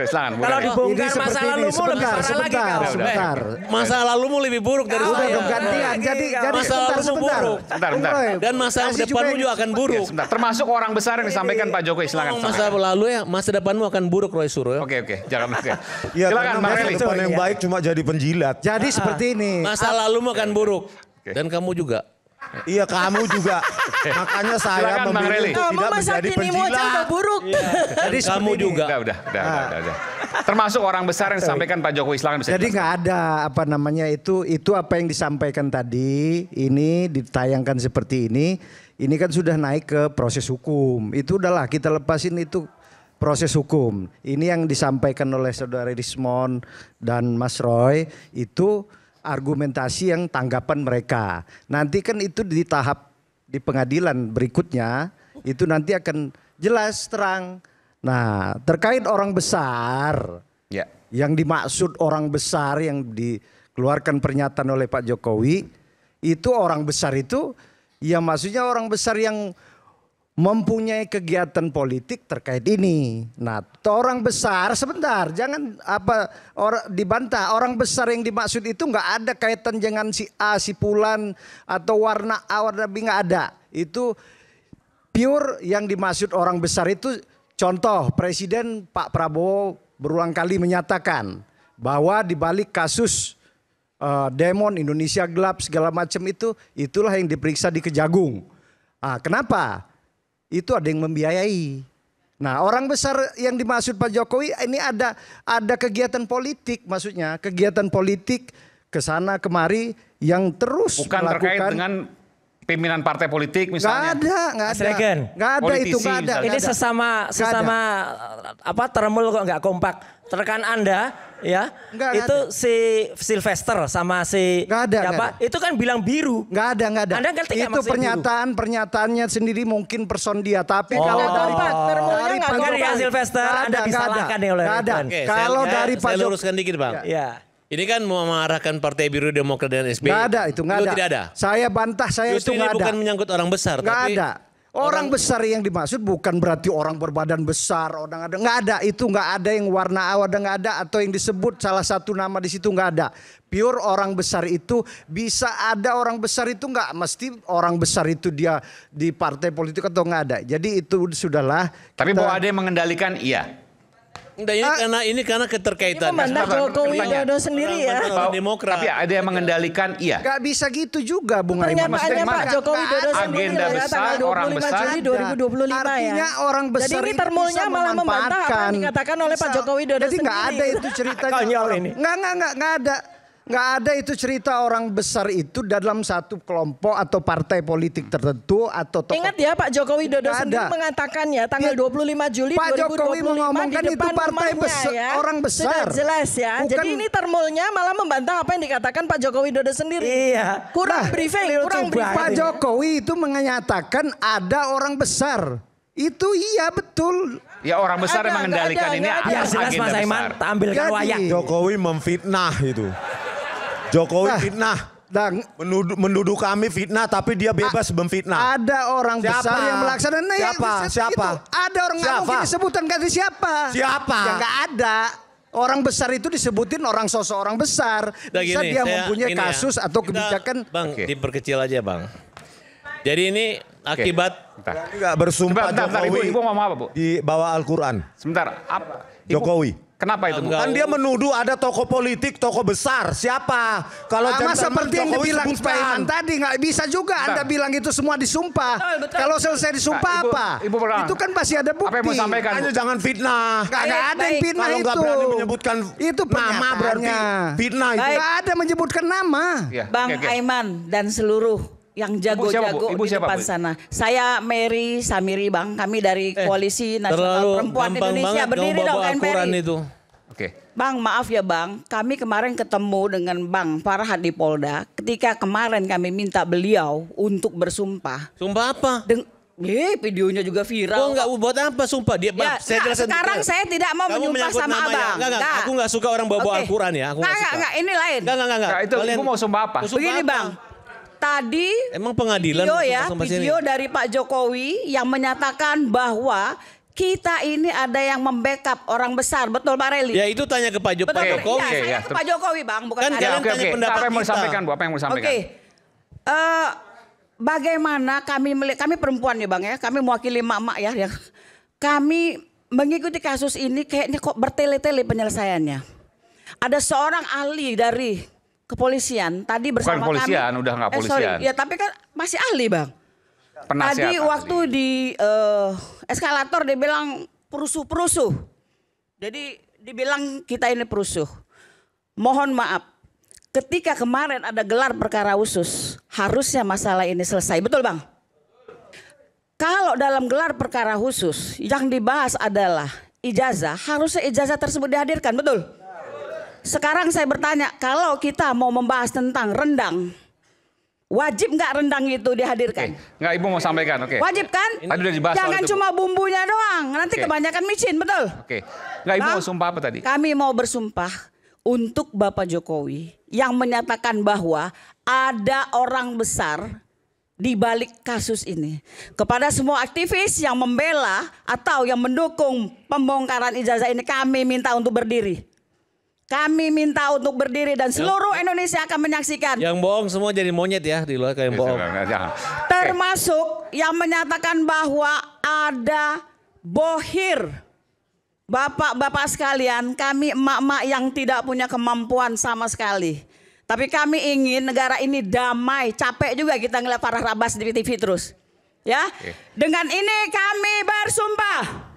silakan.
Kalau dibongkar masa lalumu lebih parah lagi kau.
Sebentar.
Masa lalumu lebih buruk dari
Udah
saya.
dong gantian. Jadi
masa lalumu buruk.
Bentar.
Dan masa depanmu juga akan buruk.
Sebentar. Termasuk orang besar yang disampaikan Pak Jokowi. Silakan.
Masa lalu ya, masa depanmu akan buruk Roy Suryo.
Oke. Jangan oke.
Ya,
Silakan Bang Reli.
depan yang baik cuma jadi penjilat.
Jadi seperti ini.
Masa lalumu akan buruk. Dan kamu juga.
Iya kamu juga. Makanya saya
Silakan, Bang
memilih
Reli.
untuk tidak menjadi penjilat.
buruk.
Jadi
Kamu juga.
Udah. Termasuk orang besar yang disampaikan Pak Jokowi. Silakan bisa.
Jadi nggak ada apa namanya itu apa yang disampaikan tadi ini ditayangkan seperti ini kan sudah naik ke proses hukum. Itu udahlah kita lepasin itu proses hukum. Ini yang disampaikan oleh Saudara Rismon dan Mas Roy itu argumentasi yang tanggapan mereka. Nanti kan itu di tahap di pengadilan berikutnya itu nanti akan jelas terang. Nah, terkait orang besar, yang dimaksud orang besar yang dikeluarkan pernyataan oleh Pak Jokowi, itu orang besar itu, ya maksudnya orang besar yang mempunyai kegiatan politik terkait ini. Nah, orang besar sebentar, jangan dibantah. Orang besar yang dimaksud itu nggak ada kaitan dengan si A, si Fulan atau warna A, warna B, nggak ada. Itu pure yang dimaksud orang besar itu. Contoh, Presiden Pak Prabowo berulang kali menyatakan bahwa di balik kasus Demon Indonesia Gelap segala macam itulah yang diperiksa di Kejagung. Kenapa? Itu ada yang membiayai. Nah, orang besar yang dimaksud Pak Jokowi ini ada kegiatan politik, maksudnya kegiatan politik kesana kemari yang terus
bukan
melakukan.
Terkait dengan pimpinan partai politik misalnya.
Nggak ada itu nggak ada.
Ini sesama termul kok nggak kompak. Rekan Anda ya itu si Sylvester sama si siapa itu kan bilang biru.
Nggak ada.
Anda ngerti
itu pernyataannya sendiri mungkin person dia, tapi
kalau
dari Pak
Jokowi Sylvester Anda disalahkan oleh
kalau dari Pak
Jokowi. Saya luruskan dikit Bang.
Ya.
Ini kan mau mengarahkan Partai Biru Demokrat dan SBY.
Nggak ada itu, nggak ada.
Tidak ada.
Saya bantah, saya
justru
itu nggak ada.
Bukan menyangkut orang besar.
Nggak
tapi
ada. Orang besar yang dimaksud bukan berarti orang berbadan besar, orang ada. Nggak ada, itu nggak ada yang warna awal, nggak ada. Atau yang disebut salah satu nama di situ nggak ada. Pure orang besar itu bisa ada orang besar itu nggak mesti orang besar itu dia di partai politik atau nggak ada. Jadi itu sudahlah.
Tapi bahwa ada yang mengendalikan iya.
Ini karena keterkaitan.
Ini Jokowi Dodo sendiri ya.
Demokrat.
Tapi ada yang mengendalikan iya.
Gak bisa gitu juga Bung Aiman.
Pernyataannya Pak Jokowi Dodo sendiri
agenda besar orang besar.
Juli 2025
artinya orang besar.
Jadi ini termulnya malah membantah apa yang dikatakan oleh Pak Jokowi Dodo
sendiri. Jadi nggak ada itu ceritanya.
Konyol ini.
Nggak ada. Nggak ada itu cerita orang besar itu dalam satu kelompok atau partai politik tertentu atau tokoh.
Ingat ya Pak Joko Widodo sendiri mengatakan ya tanggal 25 Juli
Pak
2025
Jokowi mengomongkan
di
itu
depan
partai
rumahnya ya.
orang besar.
Sudah jelas ya.
Bukan,
jadi ini termolnya malah membantah apa yang dikatakan Pak Joko Widodo sendiri.
Iya.
Kurang briefing, kurang briefing.
Pak Jokowi itu menyatakan ada orang besar. Itu iya betul.
Ya orang besar yang mengendalikan ini
ya jelas Mas Aiman tampilkan wayang.
Jokowi memfitnah itu. Jokowi fitnah.
Dan
menuduh kami fitnah tapi dia bebas memfitnah.
Ada orang besar yang melaksanakan.
Siapa?
Ada orang nggak mungkin disebutkan ganti siapa?
Siapa?
Ya nggak ada. Orang besar itu disebutin orang sosok orang besar. Bisa dia mempunyai kasus atau kebijakan.
Bang, diperkecil aja Bang. Jadi ini akibat
nggak bersumpah Jokowi.
Ibu ngomong apa Bu?
Di bawah Al-Quran.
Sebentar, apa?
Jokowi.
Kenapa itu?
Kan dia menuduh ada tokoh politik, tokoh besar. Siapa? Kalau
seperti yang dibilang Pak Iman tadi nggak bisa juga Anda bilang itu semua disumpah. Kalau selesai disumpah itu kan pasti ada bukti.
Apa yang mau sampaikan?
Hanya jangan fitnah.
Nggak ada yang fitnah
itu. Kalau nggak berani menyebutkan
itu
nama berarti fitnah itu.
Nggak ada menyebutkan nama.
Bang Aiman dan seluruh yang jago-jago di depan sana. Saya Mary Samiri Bang, kami dari Koalisi Nasional Perempuan Indonesia. Berdiri dong kan Mary. Bang, maaf ya Bang, kami kemarin ketemu dengan Bang Farhad di Polda. Ketika kemarin kami minta beliau untuk bersumpah.
Sumpah apa?
Videonya juga viral.
Oh enggak, buat apa sumpah? Dia
ya, sekarang saya tidak mau menyumpah sama Abang.
Enggak. Aku enggak suka orang bawa Al-Quran ya.
Enggak, ini lain.
Enggak.
Itu ibu mau sumpah apa?
Begini Bang. Tadi
emang pengadilan
video dari Pak Jokowi yang menyatakan bahwa kita ini ada yang membackup orang besar, betul Pak Reli?
Ya itu tanya ke Pak Jokowi.
Ya, saya ke Pak Jokowi Bang, bukan
kan kalian tanya pendapat
apa yang mau disampaikan Bu? Apa yang mau disampaikan?
Bagaimana kami perempuan ya Bang ya, kami mewakili emak-emak ya. Kami mengikuti kasus ini kayaknya kok bertele-tele penyelesaiannya. Ada seorang ahli dari kepolisian tadi bersama
kami. Bukan kepolisian, udah nggak polisian.
Ya tapi kan masih ahli Bang.
Penasihat
tadi waktu di eskalator dia bilang perusuh. Jadi dibilang kita ini perusuh. Mohon maaf. Ketika kemarin ada gelar perkara khusus, harusnya masalah ini selesai. Betul Bang? Kalau dalam gelar perkara khusus yang dibahas adalah ijazah, harusnya ijazah tersebut dihadirkan. Betul? Sekarang saya bertanya, kalau kita mau membahas tentang rendang, wajib nggak rendang itu dihadirkan?
Nggak, Ibu mau sampaikan,
Wajib kan?
Tadi udah dibahas.
Jangan cuma bumbunya doang, nanti kebanyakan micin, betul?
Nggak, Ibu mau sumpah apa tadi?
Kami mau bersumpah untuk Bapak Jokowi yang menyatakan bahwa ada orang besar di balik kasus ini. Kepada semua aktivis yang membela atau yang mendukung pembongkaran ijazah ini, kami minta untuk berdiri. Kami minta untuk berdiri dan seluruh Indonesia akan menyaksikan.
Yang bohong semua jadi monyet ya di luar kayak bohong.
Termasuk yang menyatakan bahwa ada bohir. Bapak-bapak sekalian, kami emak-emak yang tidak punya kemampuan sama sekali. Tapi kami ingin negara ini damai. Capek juga kita ngeliat Farah Rabas di TV terus. Ya, dengan ini kami bersumpah.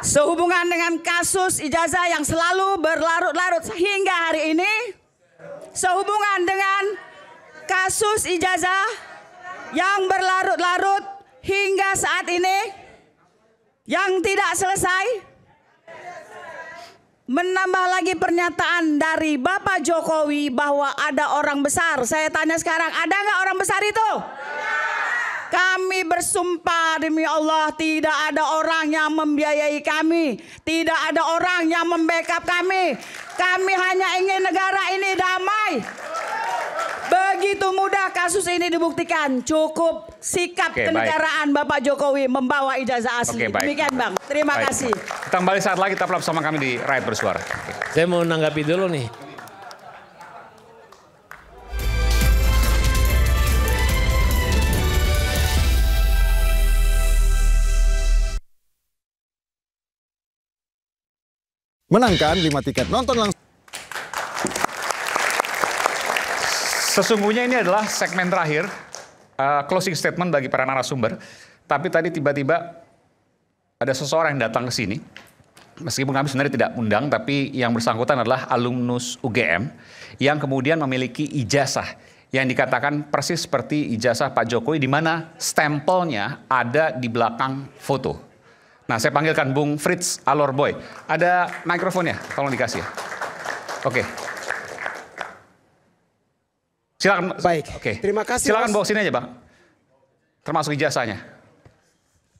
Sehubungan dengan kasus ijazah yang selalu berlarut-larut hingga hari ini, sehubungan dengan kasus ijazah yang berlarut-larut hingga saat ini, yang tidak selesai, menambah lagi pernyataan dari Bapak Jokowi bahwa ada orang besar. Saya tanya sekarang, ada nggak orang besar itu? Kami bersumpah demi Allah tidak ada orang yang membiayai kami. Tidak ada orang yang membackup kami. Kami hanya ingin negara ini damai. Begitu mudah kasus ini dibuktikan. Cukup sikap kenegaraan Bapak Jokowi membawa ijazah asli. Demikian Bang. Terima kasih.
Kita kembali saat lagi, tetaplah bersama kami di Rakyat Bersuara.
Saya mau menanggapi dulu nih.
Menangkan 5 tiket nonton langsung.
Sesungguhnya ini adalah segmen terakhir, closing statement bagi para narasumber. Tapi tadi tiba-tiba ada seseorang yang datang ke sini meskipun kami sebenarnya tidak undang, tapi yang bersangkutan adalah alumnus UGM yang kemudian memiliki ijazah yang dikatakan persis seperti ijazah Pak Jokowi, di mana stempelnya ada di belakang foto. Nah, saya panggilkan Bung Frits Alorboy. Ada mikrofonnya, tolong dikasih. Oke. Silakan.
Baik.
Oke.
Terima kasih.
Silakan bawa sini aja, Bang. Termasuk ijazahnya.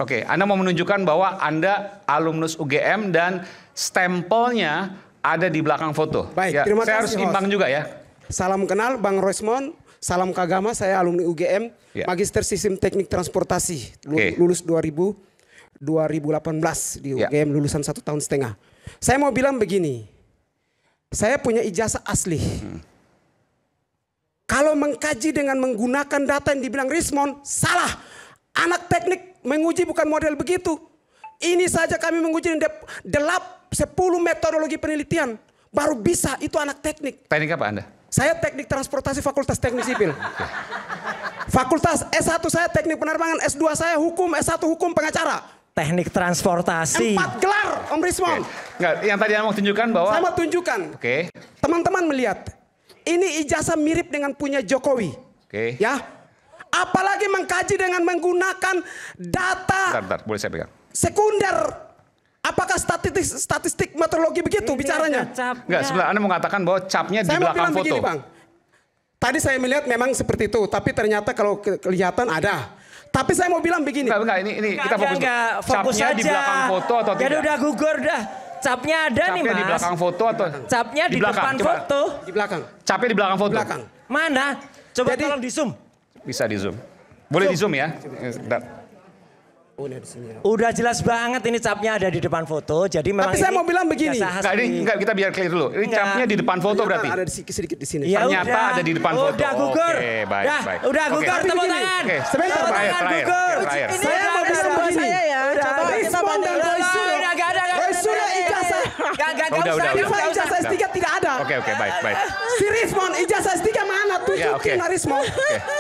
Oke, Anda mau menunjukkan bahwa Anda alumnus UGM dan stempelnya ada di belakang foto.
Baik,
ya,
terima
saya
kasih.
harus imbang juga ya.
Salam kenal Bang Rosmond, salam kagama, saya alumni UGM,
Ya.
Magister Sistem Teknik Transportasi,
Oke.
lulus 2018 di
Ya.
UGM, lulusan 1,5 tahun. Saya mau bilang begini, saya punya ijazah asli. Kalau mengkaji dengan menggunakan data yang dibilang Rismond, salah. Anak teknik menguji bukan model begitu. Ini saja kami menguji 10 metodologi penelitian. Baru bisa, itu anak teknik.
Teknik apa Anda?
Saya teknik transportasi Fakultas Teknik Sipil. Fakultas S1 saya teknik penerbangan, S2 saya hukum, S1 hukum pengacara.
Teknik transportasi.
4 gelar, Om Rismond.
Enggak, yang tadi Anda mau tunjukkan bahwa...
Saya mau tunjukkan.
Oke.
Teman-teman melihat, ini ijazah mirip dengan punya Jokowi.
Oke.
Ya. Apalagi mengkaji dengan menggunakan data
Bentar, boleh saya pegang.
sekunder. Apakah statistik meteorologi begitu bicaranya?
Enggak, sebenarnya Anda mengatakan bahwa capnya di belakang foto.
Begini, Bang. Tadi saya melihat memang seperti itu, tapi ternyata kalau kelihatan ada. Tapi saya mau bilang begini.
Enggak, ini kita fokus.
Fokus
Capnya
aja.
di belakang foto atau
Jadi
tidak?
udah gugur dah. Capnya ada nih, Mas.
Capnya di belakang foto atau?
Capnya di depan
Coba.
foto.
Di belakang.
Capnya di belakang foto?
Belakang.
Mana? Coba tolong di zoom.
Bisa di zoom. Boleh di zoom ya? Bentar.
Udah jelas banget ini capnya ada di depan foto. Jadi memang
Tapi saya mau bilang begini.
Enggak, kita biar clear dulu. Ini capnya di depan foto berarti?
Ada sedikit di sini.
Ya
Ternyata
udah.
ada di depan foto.
Udah gugur.
Oke, baik,
Dah,
baik.
udah
Oke.
gugur, tepuk tangan.
Oke,
Sebentar,
terakhir.
Ini
Saya mau
ada
bilang
begini.
saya ya. Coba kita bandingkan.
Roy Suryo ijazah.
Udah.
Ijazah S3 tidak ada.
Oke, baik.
Si Rismond ijazah S3 mana?
Ya, oke.
Tunjukin Rismond.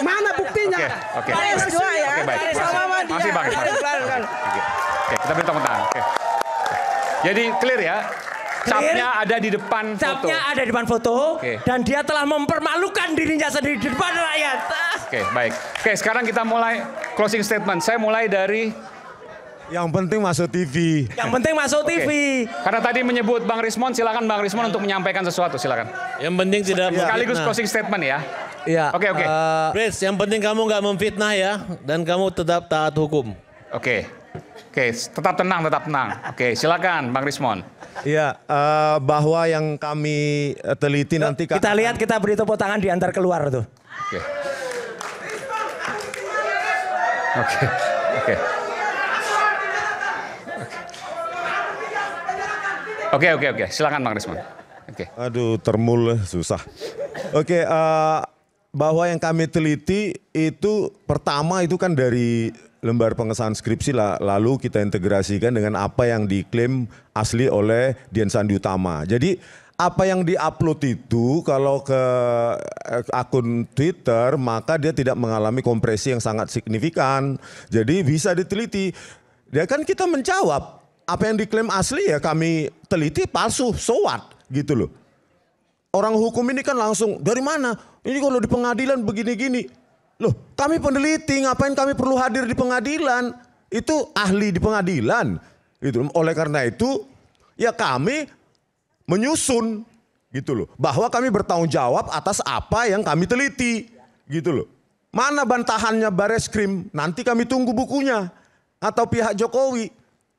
Mana buktinya?
Oke.
S2 ya.
Oke, baik. Masih Bang. Oke, kita beri tepuk tangan. Oke. Jadi clear ya. Capnya ada di depan foto.
Capnya ada di depan foto.
Oke.
Dan dia telah mempermalukan dirinya sendiri di depan rakyat.
Oke, baik. Oke, sekarang kita mulai closing statement. Saya mulai dari...
Yang penting masuk TV.
Yang penting masuk TV.
Karena tadi menyebut Bang Rismond, silakan Bang Rismond untuk menyampaikan sesuatu, silakan.
Yang penting tidak
Sekaligus
memfitnah.
closing statement ya.
Iya.
Oke.
Prince, yang penting kamu nggak memfitnah ya, dan kamu tetap taat hukum.
Oke, tetap tenang. Oke, silakan Bang Rismond.
Iya, bahwa yang kami teliti nanti...
Kita lihat, kita beri tepuk tangan diantar keluar tuh.
Oke, silakan Bang Rismond.
Aduh, termul susah. Oke, bahwa yang kami teliti itu pertama itu kan dari lembar pengesahan skripsi, lalu kita integrasikan dengan apa yang diklaim asli oleh Dian Sandi Utama. Jadi apa yang diupload itu kalau ke akun Twitter maka dia tidak mengalami kompresi yang sangat signifikan. Jadi bisa diteliti. Ya kan kita menjawab apa yang diklaim asli ya kami teliti palsu, so what gitu loh. Orang hukum ini kan langsung dari mana? Ini kalau di pengadilan begini-gini. Loh, kami peneliti, ngapain kami perlu hadir di pengadilan? Itu ahli di pengadilan. Gitu. Oleh karena itu, ya kami menyusun gitu loh. Bahwa kami bertanggung jawab atas apa yang kami teliti. Gitu loh. Mana bantahannya Bareskrim? Nanti kami tunggu bukunya. Atau pihak Jokowi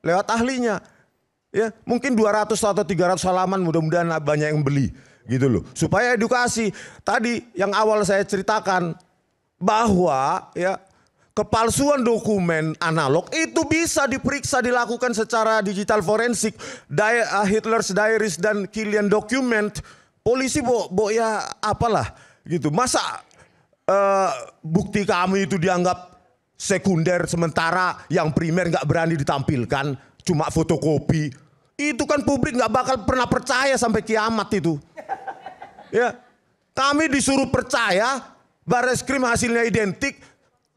lewat ahlinya. Ya, mungkin 200 atau 300 halaman mudah-mudahan banyak yang beli. Gitu loh. Supaya edukasi. Tadi yang awal saya ceritakan bahwa ya kepalsuan dokumen analog itu bisa diperiksa, dilakukan secara digital forensik. Hitler's Diaries dan Killian Document, polisi ya apalah gitu. Masa bukti kami itu dianggap sekunder sementara yang primer nggak berani ditampilkan, cuma fotokopi. Itu kan publik nggak bakal pernah percaya sampai kiamat itu. Ya, kami disuruh percaya Bareskrim hasilnya identik,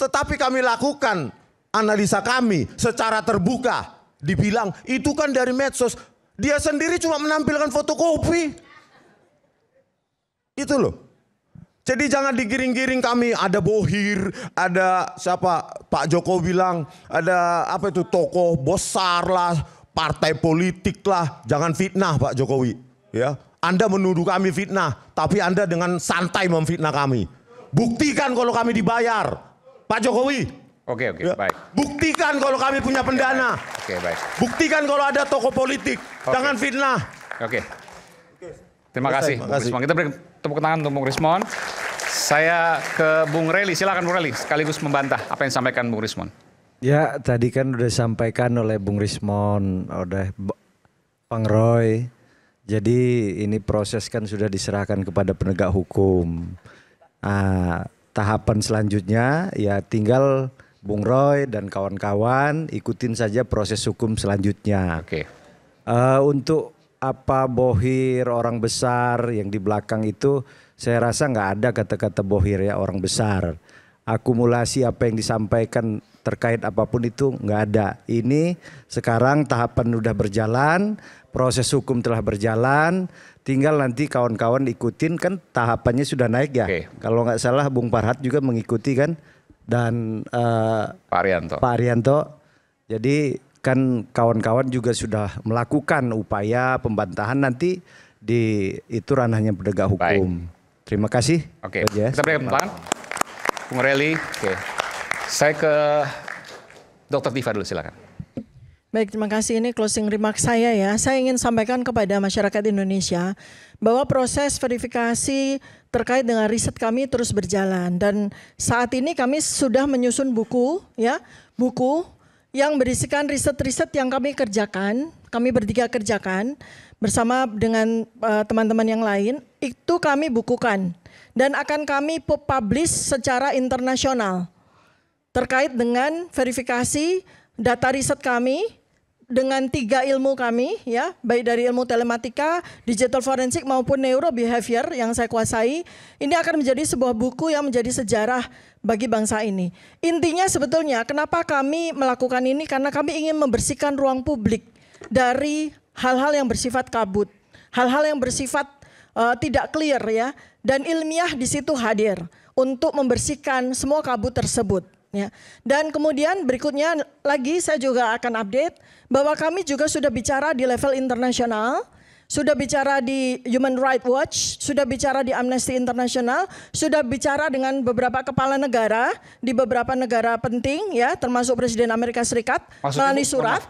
tetapi kami lakukan analisa kami secara terbuka. Dibilang itu kan dari medsos. Dia sendiri cuma menampilkan fotokopi. Itu loh. Jadi jangan digiring-giring kami, ada Bohir, ada siapa, Pak Jokowi bilang, ada apa itu, tokoh besar lah, partai politik lah. Jangan fitnah Pak Jokowi. Ya, Anda menuduh kami fitnah, tapi Anda dengan santai memfitnah kami. Buktikan kalau kami dibayar, Pak Jokowi.
Oke,
Ya.
baik.
Buktikan kalau kami punya pendana.
Oke, baik.
Buktikan kalau ada tokoh politik. Jangan fitnah.
Oke. Terima kasih, Bung
Makasih.
Rismon. Kita beri tepuk tangan untuk Bung Rismon. Saya ke Bung Reli, silakan Bung Reli, sekaligus membantah apa yang disampaikan Bung Rismon.
Ya, tadi kan udah disampaikan oleh Bung Rismon, oleh Bang Roy. Jadi ini proses kan sudah diserahkan kepada penegak hukum. Tahapan selanjutnya ya tinggal Bung Roy dan kawan-kawan ikutin saja proses hukum selanjutnya.
Oke.
Untuk apa Bohir orang besar yang di belakang itu, saya rasa nggak ada kata-kata Bohir ya orang besar. Akumulasi apa yang disampaikan terkait apapun itu nggak ada. Ini sekarang tahapan udah berjalan, proses hukum telah berjalan, tinggal nanti kawan-kawan ikutin kan tahapannya sudah naik ya. Kalau nggak salah Bung Farhat juga mengikuti kan, dan
Pak
Arianto. Jadi kan kawan-kawan juga sudah melakukan upaya pembantahan, nanti itu ranahnya penegak hukum. Terima kasih.
Oke, kita beri tepuk tangan. Bung Reli, oke. Saya ke Dr. Tifa dulu, silakan.
Baik, terima kasih. Ini closing remark saya ya. Saya ingin sampaikan kepada masyarakat Indonesia bahwa proses verifikasi terkait dengan riset kami terus berjalan, dan saat ini kami sudah menyusun buku ya, buku yang berisikan riset-riset yang kami kerjakan, kami bertiga kerjakan bersama dengan teman-teman yang lain, itu kami bukukan dan akan kami publish secara internasional terkait dengan verifikasi data riset kami dengan 3 ilmu kami ya, baik dari ilmu telematika, digital forensik maupun neurobehavior yang saya kuasai. Ini akan menjadi sebuah buku yang menjadi sejarah bagi bangsa ini. Intinya sebetulnya kenapa kami melakukan ini, karena kami ingin membersihkan ruang publik dari hal-hal yang bersifat kabut, hal-hal yang bersifat tidak clear ya, dan ilmiah di situ hadir untuk membersihkan semua kabut tersebut. Ya. Dan kemudian berikutnya lagi saya juga akan update bahwa kami juga sudah bicara di level internasional, sudah bicara di Human Rights Watch, sudah bicara di Amnesty International, sudah bicara dengan beberapa kepala negara di beberapa negara penting ya, termasuk Presiden Amerika Serikat melalui surat.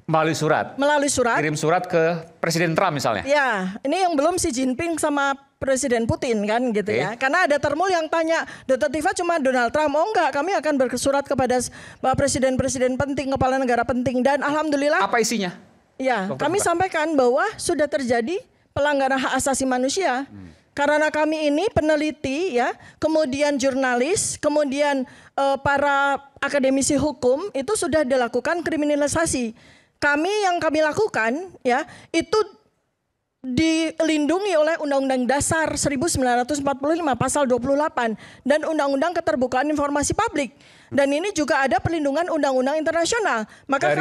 Melalui surat.
Kirim surat ke Presiden Trump misalnya.
Ya, ini yang belum Xi Jinping sama Presiden Putin kan gitu ya. Karena ada termul yang tanya, Dr. Tifa cuma Donald Trump. Oh enggak, kami akan bersurat kepada presiden-presiden penting, kepala negara penting. Dan alhamdulillah.
Apa isinya?
Ya, kami sampaikan bahwa sudah terjadi pelanggaran hak asasi manusia. Karena kami ini peneliti ya, kemudian jurnalis, kemudian para akademisi hukum itu sudah dilakukan kriminalisasi. Yang kami lakukan ya itu dilindungi oleh Undang-Undang Dasar 1945 pasal 28 dan Undang-Undang Keterbukaan Informasi Publik. Dan ini juga ada perlindungan undang-undang internasional. Maka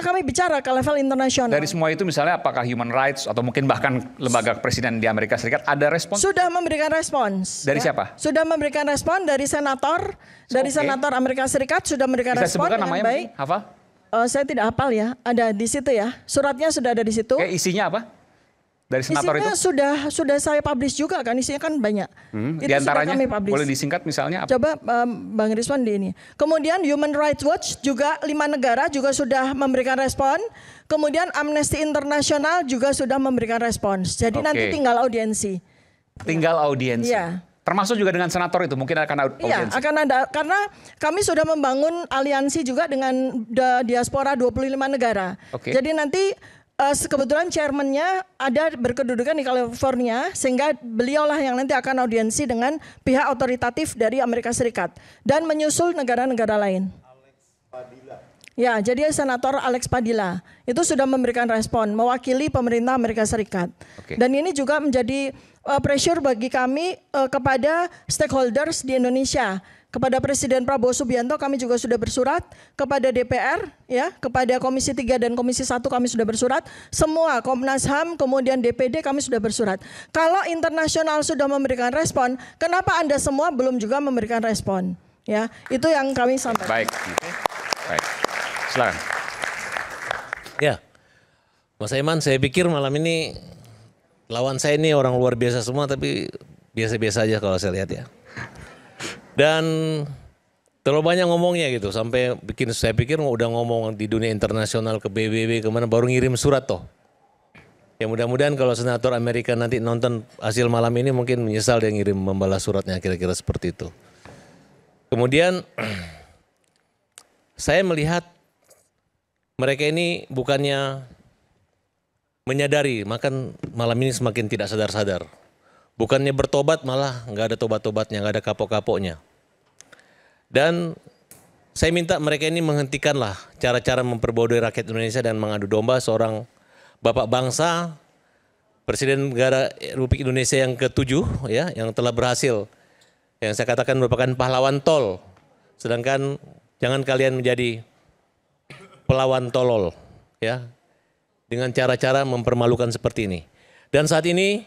kami bicara ke level internasional.
Dari semua itu misalnya apakah human rights atau mungkin bahkan lembaga presiden di Amerika Serikat ada respons?
Sudah memberikan respons.
Dari siapa?
Sudah memberikan respon dari senator, senator Amerika Serikat sudah memberikan respon dengan
namanya,
baik.
Hafal?
Saya tidak hafal ya, ada di situ ya. Suratnya sudah ada di situ.
Isinya apa? Dari senator
isinya
itu?
sudah saya publish juga kan, isinya kan banyak.
Di antaranya boleh disingkat misalnya apa?
Coba Bang Rizwan di ini. Kemudian Human Rights Watch juga 5 negara juga sudah memberikan respon. Kemudian Amnesty International juga sudah memberikan respons. Jadi nanti tinggal audiensi.
Tinggal audiensi.
Iya.
Termasuk juga dengan senator itu mungkin akan audiensi.
Iya, akan ada, karena kami sudah membangun aliansi juga dengan diaspora 25 negara. Jadi nanti kebetulan chairman-nya ada berkedudukan di California, sehingga beliaulah yang nanti akan audiensi dengan pihak otoritatif dari Amerika Serikat dan menyusul negara-negara lain. Ya, jadi Senator Alex Padilla itu sudah memberikan respon mewakili pemerintah Amerika Serikat. Dan ini juga menjadi pressure bagi kami kepada stakeholders di Indonesia. kepada Presiden Prabowo Subianto kami juga sudah bersurat, kepada DPR, ya, kepada Komisi 3 dan Komisi 1 kami sudah bersurat, semua Komnas HAM, kemudian DPD kami sudah bersurat. Kalau internasional sudah memberikan respon, kenapa Anda semua belum juga memberikan respon? Ya, itu yang kami sampaikan.
Baik, baik, silakan.
Ya, Mas Aiman, saya pikir malam ini lawan saya ini orang luar biasa semua, tapi biasa-biasa aja kalau saya lihat ya. Dan terlalu banyak ngomongnya gitu, sampai bikin saya pikir udah ngomong di dunia internasional ke PBB kemana baru ngirim surat toh. Ya mudah-mudahan kalau senator Amerika nanti nonton hasil malam ini mungkin menyesal dia ngirim membalas suratnya kira-kira seperti itu. Kemudian saya melihat mereka ini bukannya menyadari, makan malam ini semakin tidak sadar-sadar. Bukannya bertobat malah nggak ada tobat-tobatnya, nggak ada kapok-kapoknya. Dan saya minta mereka ini menghentikanlah cara-cara memperbodohi rakyat Indonesia dan mengadu domba seorang bapak bangsa, Presiden Negara Republik Indonesia yang ke-7 ya, yang telah berhasil, yang saya katakan merupakan pahlawan tol. Sedangkan jangan kalian menjadi pelawan tolol ya, dengan cara-cara mempermalukan seperti ini. Dan saat ini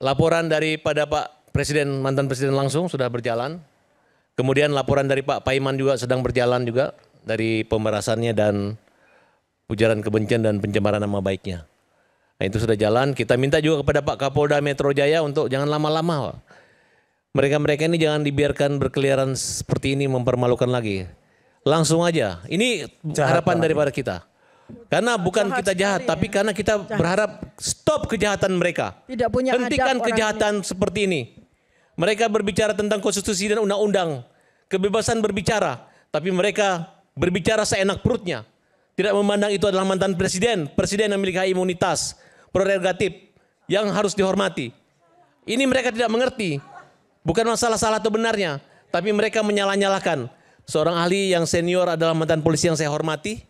laporan daripada Pak Presiden, mantan Presiden langsung sudah berjalan. Kemudian laporan dari Pak Paiman juga sedang berjalan juga dari pemerasannya dan ujaran kebencian dan pencemaran nama baiknya. Nah, itu sudah jalan. Kita minta juga kepada Pak Kapolda Metro Jaya untuk jangan lama-lama. Mereka-mereka ini jangan dibiarkan berkeliaran seperti ini mempermalukan lagi. Langsung aja. Ini harapan daripada kita. Karena bukan kita jahat, tapi karena kita berharap stop kejahatan mereka.
Tidak punya
hentikan
adab
kejahatan seperti ini. Mereka berbicara tentang konstitusi dan undang-undang, kebebasan berbicara, tapi mereka berbicara seenak perutnya. Tidak memandang itu adalah mantan presiden, presiden yang memiliki imunitas, prerogatif yang harus dihormati. Ini mereka tidak mengerti. Bukan masalah salah atau benarnya, tapi mereka menyalah-nyalahkan. Seorang ahli yang senior adalah mantan polisi yang saya hormati,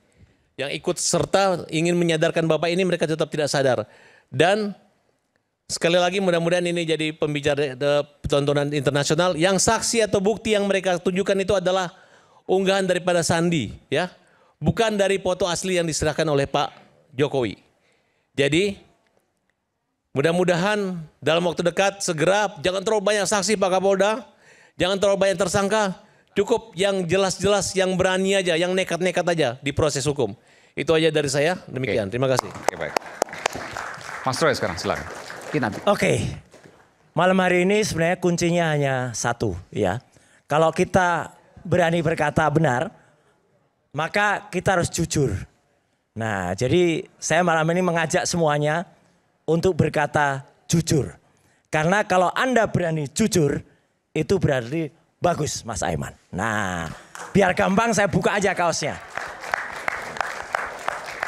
yang ikut serta ingin menyadarkan Bapak ini, mereka tetap tidak sadar. Dan sekali lagi mudah-mudahan ini jadi pembicara tontonan internasional. Yang saksi atau bukti yang mereka tunjukkan itu adalah unggahan daripada Sandi, ya, bukan dari foto asli yang diserahkan oleh Pak Jokowi. Jadi mudah-mudahan dalam waktu dekat segera, jangan terlalu banyak saksi Pak Kapolda, jangan terlalu banyak tersangka. Cukup yang jelas-jelas, yang berani aja, yang nekat-nekat aja di proses hukum. Itu aja dari saya, demikian. Terima kasih.
Oke, baik. Mas Troy sekarang, silakan.
Oke, malam hari ini sebenarnya kuncinya hanya satu ya. Kalau kita berani berkata benar, maka kita harus jujur. Nah, jadi saya malam ini mengajak semuanya untuk berkata jujur. Karena kalau Anda berani jujur, itu berarti bagus Mas Aiman. Nah, biar gampang saya buka aja kaosnya.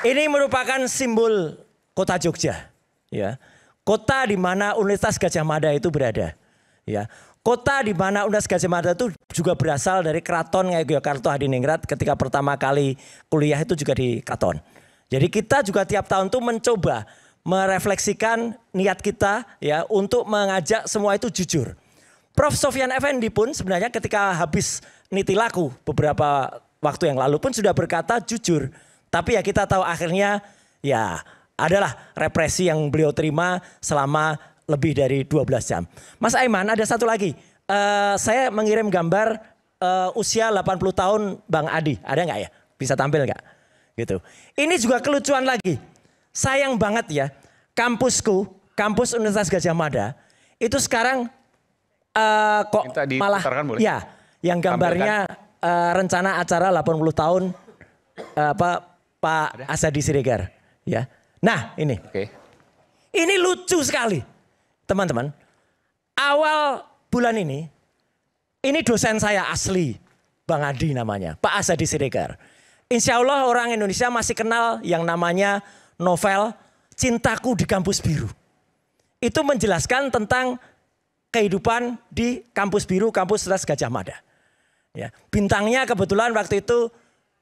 Ini merupakan simbol kota Jogja. Ya. Kota di mana Universitas Gadjah Mada itu berada. Ya. Kota di mana Universitas Gadjah Mada itu juga berasal dari Keraton Ngayogyakarta Hadiningrat ketika pertama kali kuliah itu juga di Keraton. Jadi kita juga tiap tahun tuh mencoba merefleksikan niat kita ya untuk mengajak semua itu jujur. Prof. Sofyan Effendi pun sebenarnya ketika habis niti laku beberapa waktu yang lalu pun sudah berkata jujur. Tapi ya kita tahu akhirnya ya adalah represi yang beliau terima selama lebih dari 12 jam. Mas Aiman, ada satu lagi. Saya mengirim gambar usia 80 tahun Bang Adi. Ada nggak ya? Bisa tampil nggak? Gitu. Ini juga kelucuan lagi. Sayang banget ya, kampusku, kampus Universitas Gadjah Mada, itu sekarang kok malah boleh? Ya, yang gambarnya rencana acara 80 tahun Pak Asadi Siregar, ya. Nah, ini. Ini lucu sekali. Teman-teman. Awal bulan ini dosen saya asli, Bang Adi namanya, Pak Asadi Siregar. Insya Allah orang Indonesia masih kenal yang namanya novel Cintaku di Kampus Biru. Itu menjelaskan tentang kehidupan di kampus biru, kampus Universitas Gadjah Mada. Ya, bintangnya kebetulan waktu itu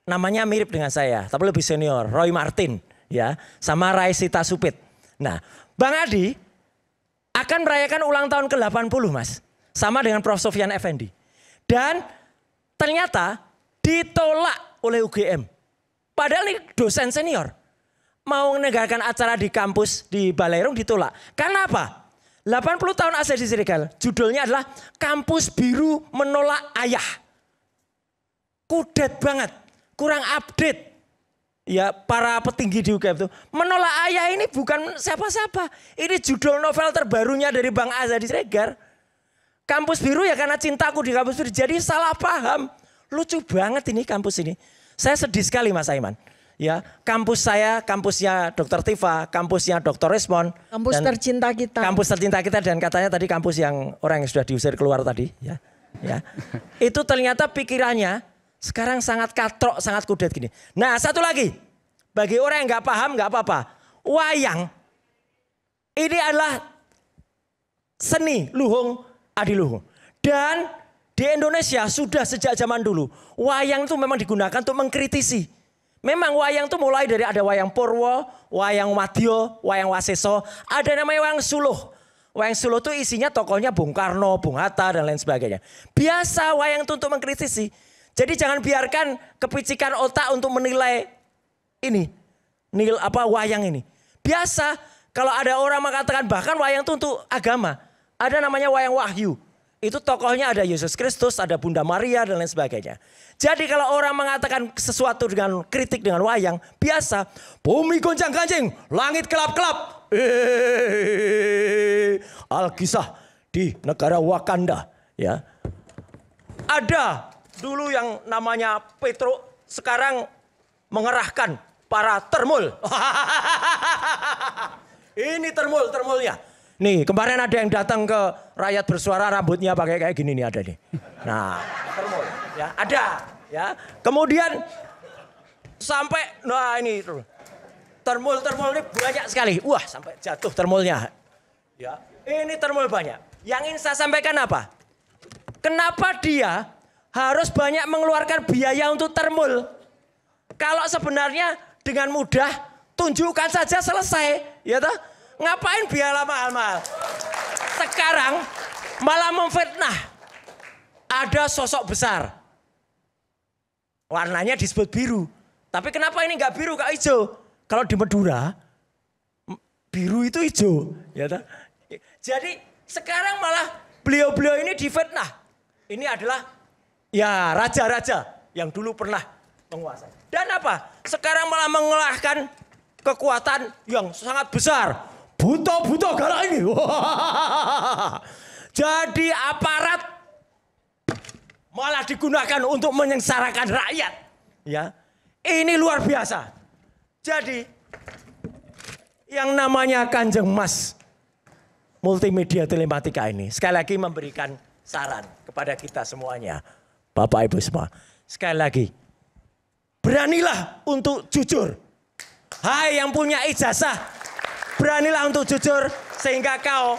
namanya mirip dengan saya, tapi lebih senior, Roy Martin, ya, sama Raisita Supit. Nah, Bang Adi akan merayakan ulang tahun ke-80, Mas, sama dengan Prof. Sofyan Effendi. Dan ternyata ditolak oleh UGM. Padahal ini dosen senior. Mau menegakkan acara di kampus di Baleirung ditolak. Karena apa? 80 tahun Asia Siregar. Judulnya adalah Kampus Biru Menolak Ayah. Kudet banget. Kurang update. Ya para petinggi di UGM itu. Menolak ayah ini bukan siapa-siapa. Ini judul novel terbarunya dari Bang Azadi Siregar. Kampus Biru ya karena cintaku di kampus biru. Jadi salah paham. Lucu banget ini kampus ini. Saya sedih sekali Mas Aiman. Ya, kampus saya, kampusnya Dr. Tifa, kampusnya Dr. Resmond.
Kampus tercinta kita.
Kampus tercinta kita dan katanya tadi kampus yang orang yang sudah diusir keluar tadi. Ya, ya. Itu ternyata pikirannya sekarang sangat katrok, sangat kudet gini. Nah satu lagi, bagi orang yang nggak paham nggak apa-apa. Wayang ini adalah seni luhung adiluhung. Dan di Indonesia sudah sejak zaman dulu, wayang itu memang digunakan untuk mengkritisi. Memang wayang itu mulai dari ada wayang Purwo, wayang Wadya, wayang Waseso, ada namanya wayang Suluh. Wayang Suluh itu isinya tokohnya Bung Karno, Bung Hatta dan lain sebagainya. Biasa wayang itu untuk mengkritisi. Jadi jangan biarkan kepicikan otak untuk menilai ini, wayang ini. Biasa kalau ada orang mengatakan bahkan wayang itu untuk agama. Ada namanya wayang Wahyu. Itu tokohnya ada Yesus Kristus, ada Bunda Maria dan lain sebagainya. Jadi kalau orang mengatakan sesuatu dengan kritik dengan wayang, biasa. Bumi goncang-ganjing, langit kelap-kelap. Alkisah di negara Wakanda. Ya. Ada dulu yang namanya Petro, sekarang mengerahkan para termul. Ini termulnya. Nih kemarin ada yang datang ke Rakyat Bersuara rambutnya pakai kayak gini nih ada nih. Nah termul ya ada ya. Kemudian sampai nah ini termul ini banyak sekali. Wah sampai jatuh termulnya. Ya ini termul banyak. Yang ingin saya sampaikan apa? Kenapa dia harus banyak mengeluarkan biaya untuk termul? Kalau sebenarnya dengan mudah tunjukkan saja selesai, ya toh? Ngapain biaya mahal-mahal? Sekarang malah memfitnah. Ada sosok besar. Warnanya disebut biru. Tapi kenapa ini nggak biru, kak hijau? Kalau di Madura, biru itu hijau. Ya toh? Jadi sekarang malah beliau-beliau ini difitnah. Ini adalah ya raja-raja yang dulu pernah menguasai. Dan apa? Sekarang malah mengalahkan kekuatan yang sangat besar. Buto-buto galak ini. Jadi aparat malah digunakan untuk menyengsarakan rakyat. Ya, ini luar biasa. Jadi yang namanya Kanjeng Mas Multimedia Telematika ini sekali lagi memberikan saran kepada kita semuanya. Bapak Ibu semua. Sekali lagi. Beranilah untuk jujur. Hai yang punya ijazah. Beranilah untuk jujur sehingga kau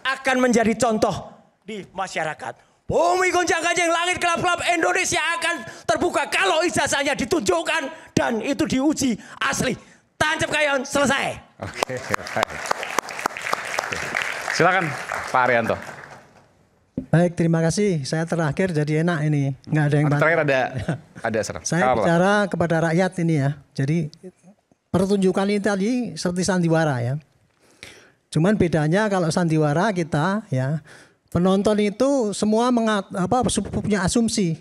akan menjadi contoh di masyarakat. Bumi goncang-ganjing, langit kelap-kelap, Indonesia akan terbuka kalau ijazahnya ditunjukkan dan itu diuji asli. Tancap kayon, selesai.
Oke, baik. Silakan Pak Arianto.
Baik, terima kasih. Saya terakhir jadi enak ini. Nggak ada yang
terakhir ada serang.
Saya bicara kepada rakyat ini ya. Jadi pertunjukan ini tadi seperti sandiwara ya. Cuman bedanya kalau sandiwara kita ya penonton itu semua punya asumsi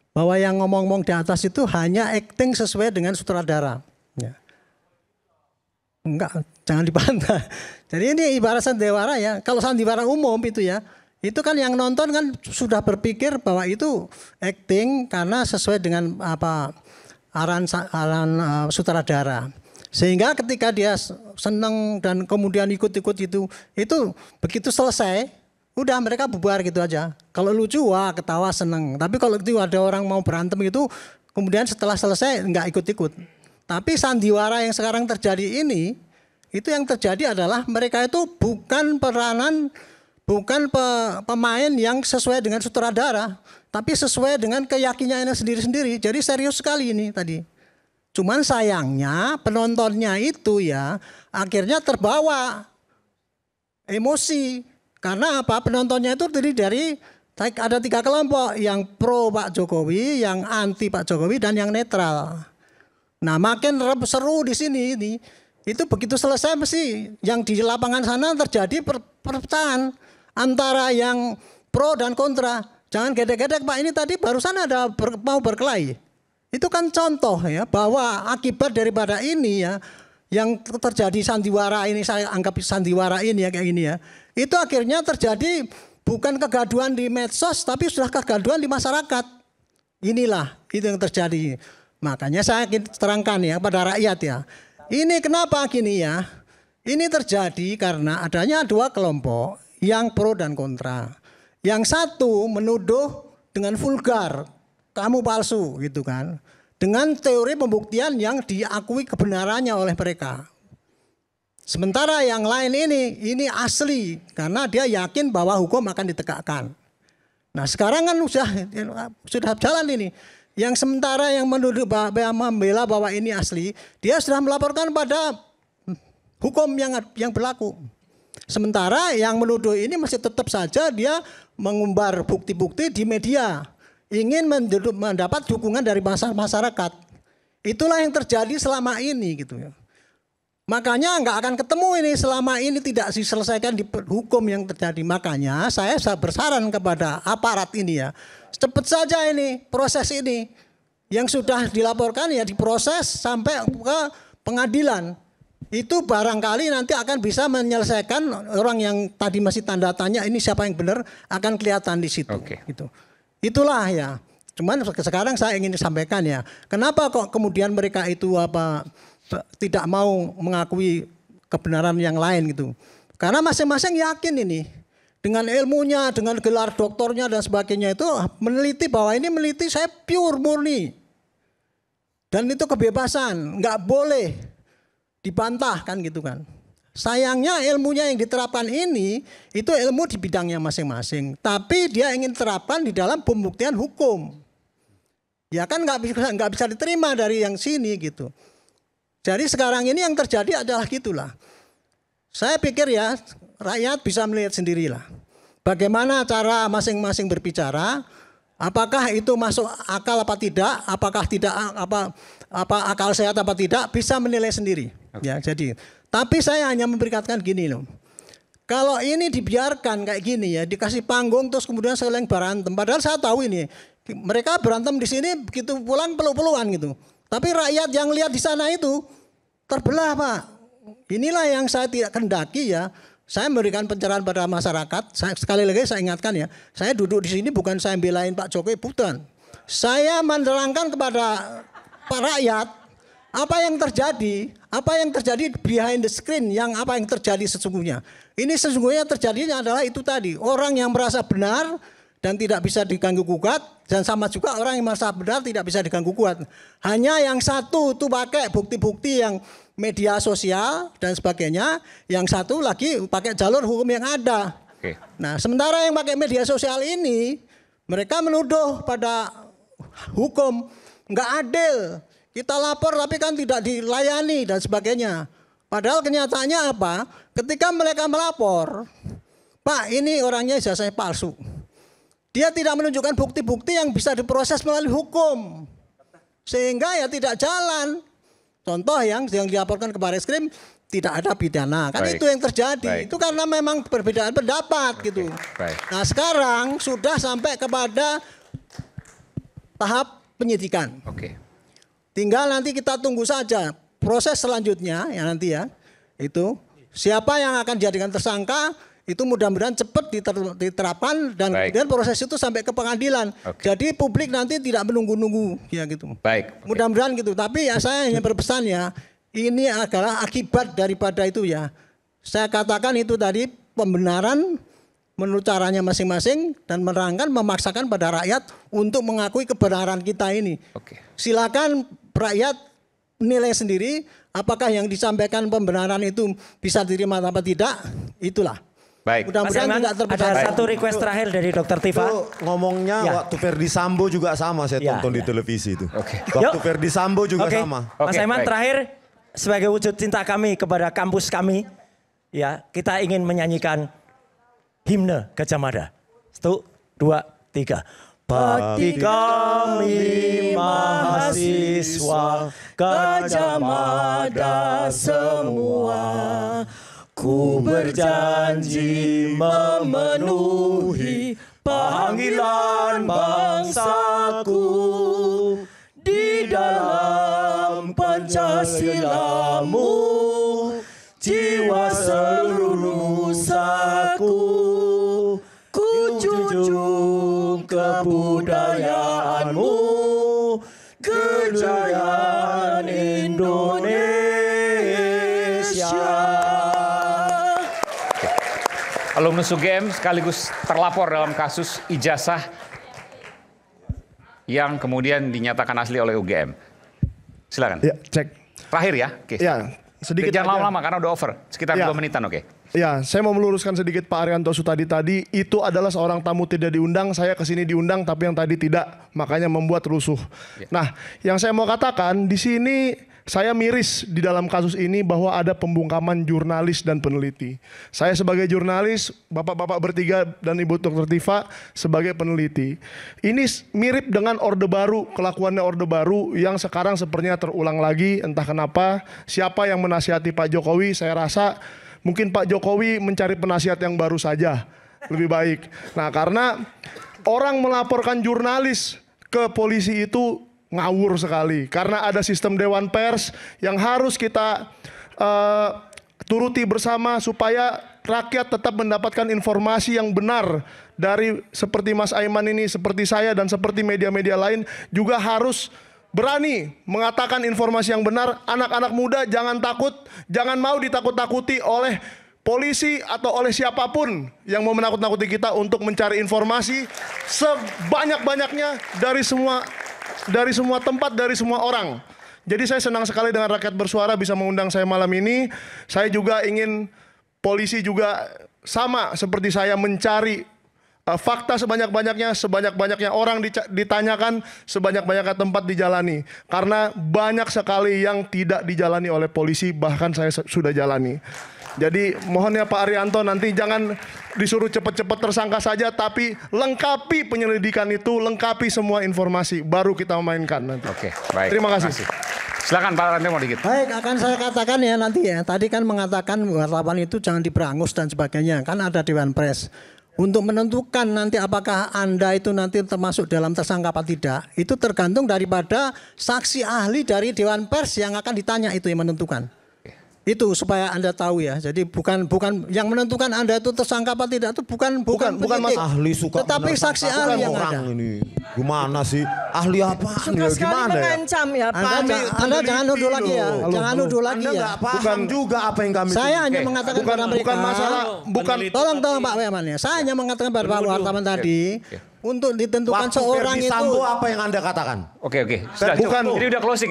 bahwa yang ngomong-ngomong di atas itu hanya acting sesuai dengan sutradara. Ya. Enggak, jangan dibantah. Jadi ini ibarat sandiwara ya. Kalau sandiwara umum itu ya, itu kan yang nonton kan sudah berpikir bahwa itu acting karena sesuai dengan arahan sutradara. Sehingga ketika dia senang dan kemudian ikut-ikut itu begitu selesai, udah mereka bubar gitu aja. Kalau lucu, wah ketawa seneng. Tapi kalau itu ada orang mau berantem gitu, kemudian setelah selesai nggak ikut-ikut. Tapi sandiwara yang sekarang terjadi ini, itu yang terjadi adalah mereka itu bukan pemain yang sesuai dengan sutradara, tapi sesuai dengan keyakinannya sendiri-sendiri. Jadi serius sekali ini tadi. Cuman sayangnya penontonnya itu ya akhirnya terbawa emosi. Karena apa? Penontonnya itu terdiri dari Ada 3 kelompok, yang pro Pak Jokowi, yang anti Pak Jokowi, dan yang netral. Nah, makin seru di sini ini. Itu begitu selesai mesti yang di lapangan sana terjadi perpecahan antara yang pro dan kontra. Jangan gedek-gedek Pak, ini tadi barusan ada mau berkelahi. Itu kan contoh ya bahwa akibat daripada ini ya yang terjadi sandiwara ini, saya anggap sandiwara ini ya kayak gini ya. Itu akhirnya terjadi bukan kegaduhan di medsos tapi sudah kegaduhan di masyarakat. Inilah itu yang terjadi. Makanya saya terangkan ya pada rakyat ya. Ini kenapa gini ya? Ini terjadi karena adanya 2 kelompok yang pro dan kontra. Yang satu menuduh dengan vulgar, kamu palsu gitu kan. Dengan teori pembuktian yang diakui kebenarannya oleh mereka. Sementara yang lain ini asli karena dia yakin bahwa hukum akan ditegakkan. Nah, sekarang kan sudah jalan ini. Yang sementara yang menuduh membela bahwa ini asli, dia sudah melaporkan pada hukum yang berlaku. Sementara yang menuduh ini masih tetap saja dia mengumbar bukti-bukti di media, ingin mendapat dukungan dari masyarakat. Itulah yang terjadi selama ini gitu ya. Makanya nggak akan ketemu ini selama ini tidak diselesaikan di hukum yang terjadi. Makanya saya bersaran kepada aparat ini ya, cepat saja ini proses ini yang sudah dilaporkan ya diproses sampai ke pengadilan. Itu barangkali nanti akan bisa menyelesaikan orang yang tadi masih tanda tanya ini siapa yang benar akan kelihatan di situ. Gitu. Itulah ya. Cuman sekarang saya ingin sampaikan ya, kenapa kok kemudian mereka itu tidak mau mengakui kebenaran yang lain gitu. Karena masing-masing yakin ini dengan ilmunya, dengan gelar doktornya dan sebagainya itu meneliti bahwa ini meneliti saya pure murni. Dan itu kebebasan, nggak boleh dibantah kan gitu kan. Sayangnya ilmunya yang diterapkan ini itu ilmu di bidangnya masing-masing, tapi dia ingin terapkan di dalam pembuktian hukum. Ya kan nggak bisa diterima dari yang sini gitu. Jadi sekarang ini yang terjadi adalah gitulah. Saya pikir ya rakyat bisa melihat sendirilah bagaimana cara masing-masing berbicara. Apakah itu masuk akal apa tidak? Apakah tidak apa akal sehat apa tidak? Bisa menilai sendiri. Ya, jadi tapi saya hanya memberikan gini loh. Kalau ini dibiarkan kayak gini ya, dikasih panggung terus kemudian saling berantem. Padahal saya tahu ini mereka berantem di sini begitu pulang peluk-pelukan gitu. Tapi rakyat yang lihat di sana itu terbelah Pak. Inilah yang saya tidak kendaki ya. Saya memberikan pencerahan pada masyarakat. Sekali lagi saya ingatkan ya, saya duduk di sini bukan saya belain Pak Jokowi, bukan. Saya menerangkan kepada Pak rakyat apa yang terjadi behind the screen, apa yang terjadi sesungguhnya. Ini sesungguhnya terjadinya adalah itu tadi, orang yang merasa benar dan tidak bisa diganggu gugat, dan sama juga orang yang merasa benar tidak bisa diganggu gugat. Hanya yang satu itu pakai bukti-bukti yang media sosial dan sebagainya, yang satu lagi pakai jalur hukum yang ada. Nah, sementara yang pakai media sosial ini mereka menuduh pada hukum nggak adil. Kita lapor tapi kan tidak dilayani dan sebagainya. Padahal kenyataannya apa? Ketika mereka melapor, Pak ini orangnya ijazahnya palsu. Dia tidak menunjukkan bukti-bukti yang bisa diproses melalui hukum. Sehingga ya tidak jalan. Contoh yang dilaporkan ke Barreskrim tidak ada pidana. Kan itu yang terjadi. Itu karena memang perbedaan pendapat gitu. Nah sekarang sudah sampai kepada tahap penyidikan. Tinggal nanti kita tunggu saja proses selanjutnya ya nanti ya. Itu siapa yang akan dijadikan tersangka itu mudah-mudahan cepat diterapkan dan kemudian proses itu sampai ke pengadilan. Jadi publik nanti tidak menunggu-nunggu ya gitu. Mudah-mudahan gitu. Tapi ya saya hanya berpesan ya, ini adalah akibat daripada itu ya. Saya katakan itu tadi pembenaran menurut caranya masing-masing dan menerangkan memaksakan pada rakyat untuk mengakui kebenaran kita ini. Silakan rakyat nilai sendiri apakah yang disampaikan pembenaran itu bisa diterima atau tidak. Itulah. Mudah-mudahan tidak terpecah.
Ada satu request terakhir dari Dr. Tifa.
Itu ngomongnya waktu Ferdi Sambo juga sama saya tonton di televisi itu. Waktu Ferdi Sambo juga sama.
Mas Aiman terakhir sebagai wujud cinta kami kepada kampus kami, ya kita ingin menyanyikan himne Gajah Mada. 2, 3. Bakti kami mahasiswa Gajah Mada semua, ku berjanji memenuhi panggilan bangsaku di dalam Pancasilamu, jiwa seluruh nusaku, ku junjung kebudayaanmu, kejayaan Indonesia.
Alumnus UGM sekaligus terlapor dalam kasus ijazah yang kemudian dinyatakan asli oleh UGM. Silakan.
Ya, cek.
Terakhir ya. Oke.
Ya, sedikit
jangan
aja.
lama-lama karena udah over. Sekitar 2 menitan, oke.
Ya, saya mau meluruskan sedikit Pak Arianto Sutadi tadi, itu adalah seorang tamu tidak diundang, saya kesini diundang tapi yang tadi tidak, makanya membuat rusuh. Nah, yang saya mau katakan di sini saya miris di dalam kasus ini bahwa ada pembungkaman jurnalis dan peneliti. Saya sebagai jurnalis, bapak-bapak bertiga dan Ibu Dr. Tifa sebagai peneliti. Ini mirip dengan Orde Baru, kelakuannya Orde Baru yang sekarang sepertinya terulang lagi, entah kenapa. Siapa yang menasihati Pak Jokowi, saya rasa mungkin Pak Jokowi mencari penasihat yang baru saja, lebih baik. Nah, karena orang melaporkan jurnalis ke polisi itu ngawur sekali. Karena ada sistem Dewan Pers yang harus kita turuti bersama supaya rakyat tetap mendapatkan informasi yang benar dari seperti Mas Aiman ini, seperti saya dan seperti media-media lain juga harus berani mengatakan informasi yang benar. Anak-anak muda jangan takut, jangan mau ditakut-takuti oleh polisi atau oleh siapapun yang mau menakut-nakuti kita untuk mencari informasi sebanyak-banyaknya dari semua tempat, dari semua orang. Jadi saya senang sekali dengan Rakyat Bersuara bisa mengundang saya malam ini. Saya juga ingin polisi juga sama seperti saya mencari fakta sebanyak-banyaknya orang ditanyakan, sebanyak-banyaknya tempat dijalani. Karena banyak sekali yang tidak dijalani oleh polisi, bahkan saya sudah jalani. Jadi mohon ya Pak Arianto, nanti jangan disuruh cepat-cepat tersangka saja, tapi lengkapi penyelidikan itu, lengkapi semua informasi, baru kita memainkan nanti.
Oke, baik.
Terima kasih.
Silakan Pak Arianto mau dikit.
Baik, akan saya katakan ya nanti ya. Tadi kan mengatakan wartawan itu jangan diberangus dan sebagainya. Kan ada Dewan Pers. Untuk menentukan nanti apakah Anda itu nanti termasuk dalam tersangka apa tidak, itu tergantung daripada saksi ahli dari Dewan Pers yang akan ditanya, itu yang menentukan. Itu supaya Anda tahu ya. Jadi bukan yang menentukan Anda itu tersangka apa tidak itu bukan
Mas ahli suka
tetapi saksi ahli yang ada.
Ini gimana sih? Ahli apa?
Suka sekali mengancam ya Pak.
Anda jangan nuduh lagi ya. Jangan nuduh lagi ya.
Bukan juga apa yang kami.
Saya hanya mengatakan kepada mereka.
Bukan masalah,
Tolong Pak Weman ya. Saya hanya mengatakan pada Pak wartawan tadi. Untuk ditentukan
waktu
seorang
Ferdi
itu.
Sambo apa yang Anda katakan?
Oke. Sudah, ini udah closing,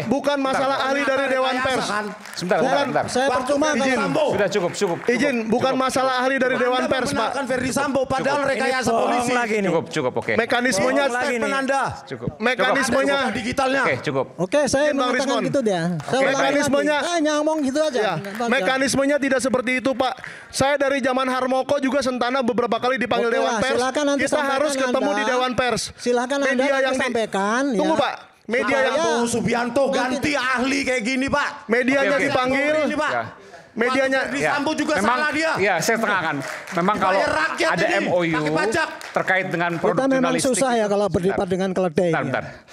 Bukan masalah ahli dari Dewan Pers.
Sebentar.
Saya percuma
Sudah cukup.
Izin, bukan masalah ahli dari Dewan Pers, Pak.
Ferdi Sambo padahal rekayasa polisi.
Cukup, oke.
Mekanismenya
Mekanismenya digitalnya.
Oke, cukup.
Oke, saya mengatakan gitu dia.
Mekanismenya
ngomong gitu aja.
Mekanismenya tidak seperti itu, Pak. Saya dari zaman Harmoko juga Sentana beberapa kali dipanggil Dewan Pers. Kita harus ketemu di Dewan Pers.
Silakan Anda yang sampaikan.
Tunggu Pak. Media yang
Prabowo Subianto ganti ahli kayak gini Pak.
Medianya dipanggil. Medianya
Sambo juga salah dia.
Ya, saya tengahkan. Memang kalau ada MOU terkait dengan produk
kita memang
jurnalistik.
susah ya kalau berdebat dengan keledai.
Bentar.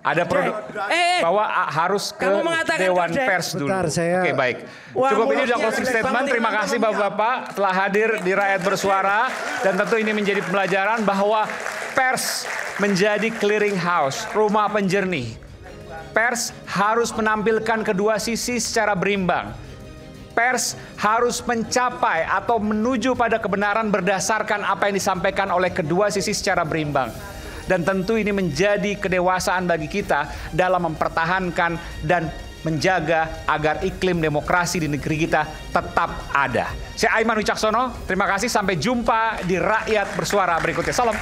Ada produk bahwa harus ke Dewan Pers dulu. Oke, baik. Cukup, ini sudah closing statement. Terima kasih Bapak-Bapak telah hadir di Rakyat Bersuara. Dan tentu ini menjadi pembelajaran bahwa pers menjadi clearing house, rumah penjernih. Pers harus menampilkan kedua sisi secara berimbang. Pers harus mencapai atau menuju pada kebenaran berdasarkan apa yang disampaikan oleh kedua sisi secara berimbang. Dan tentu ini menjadi kedewasaan bagi kita dalam mempertahankan dan menjaga agar iklim demokrasi di negeri kita tetap ada. Saya Aiman Wicaksono, terima kasih, sampai jumpa di Rakyat Bersuara berikutnya. Salam.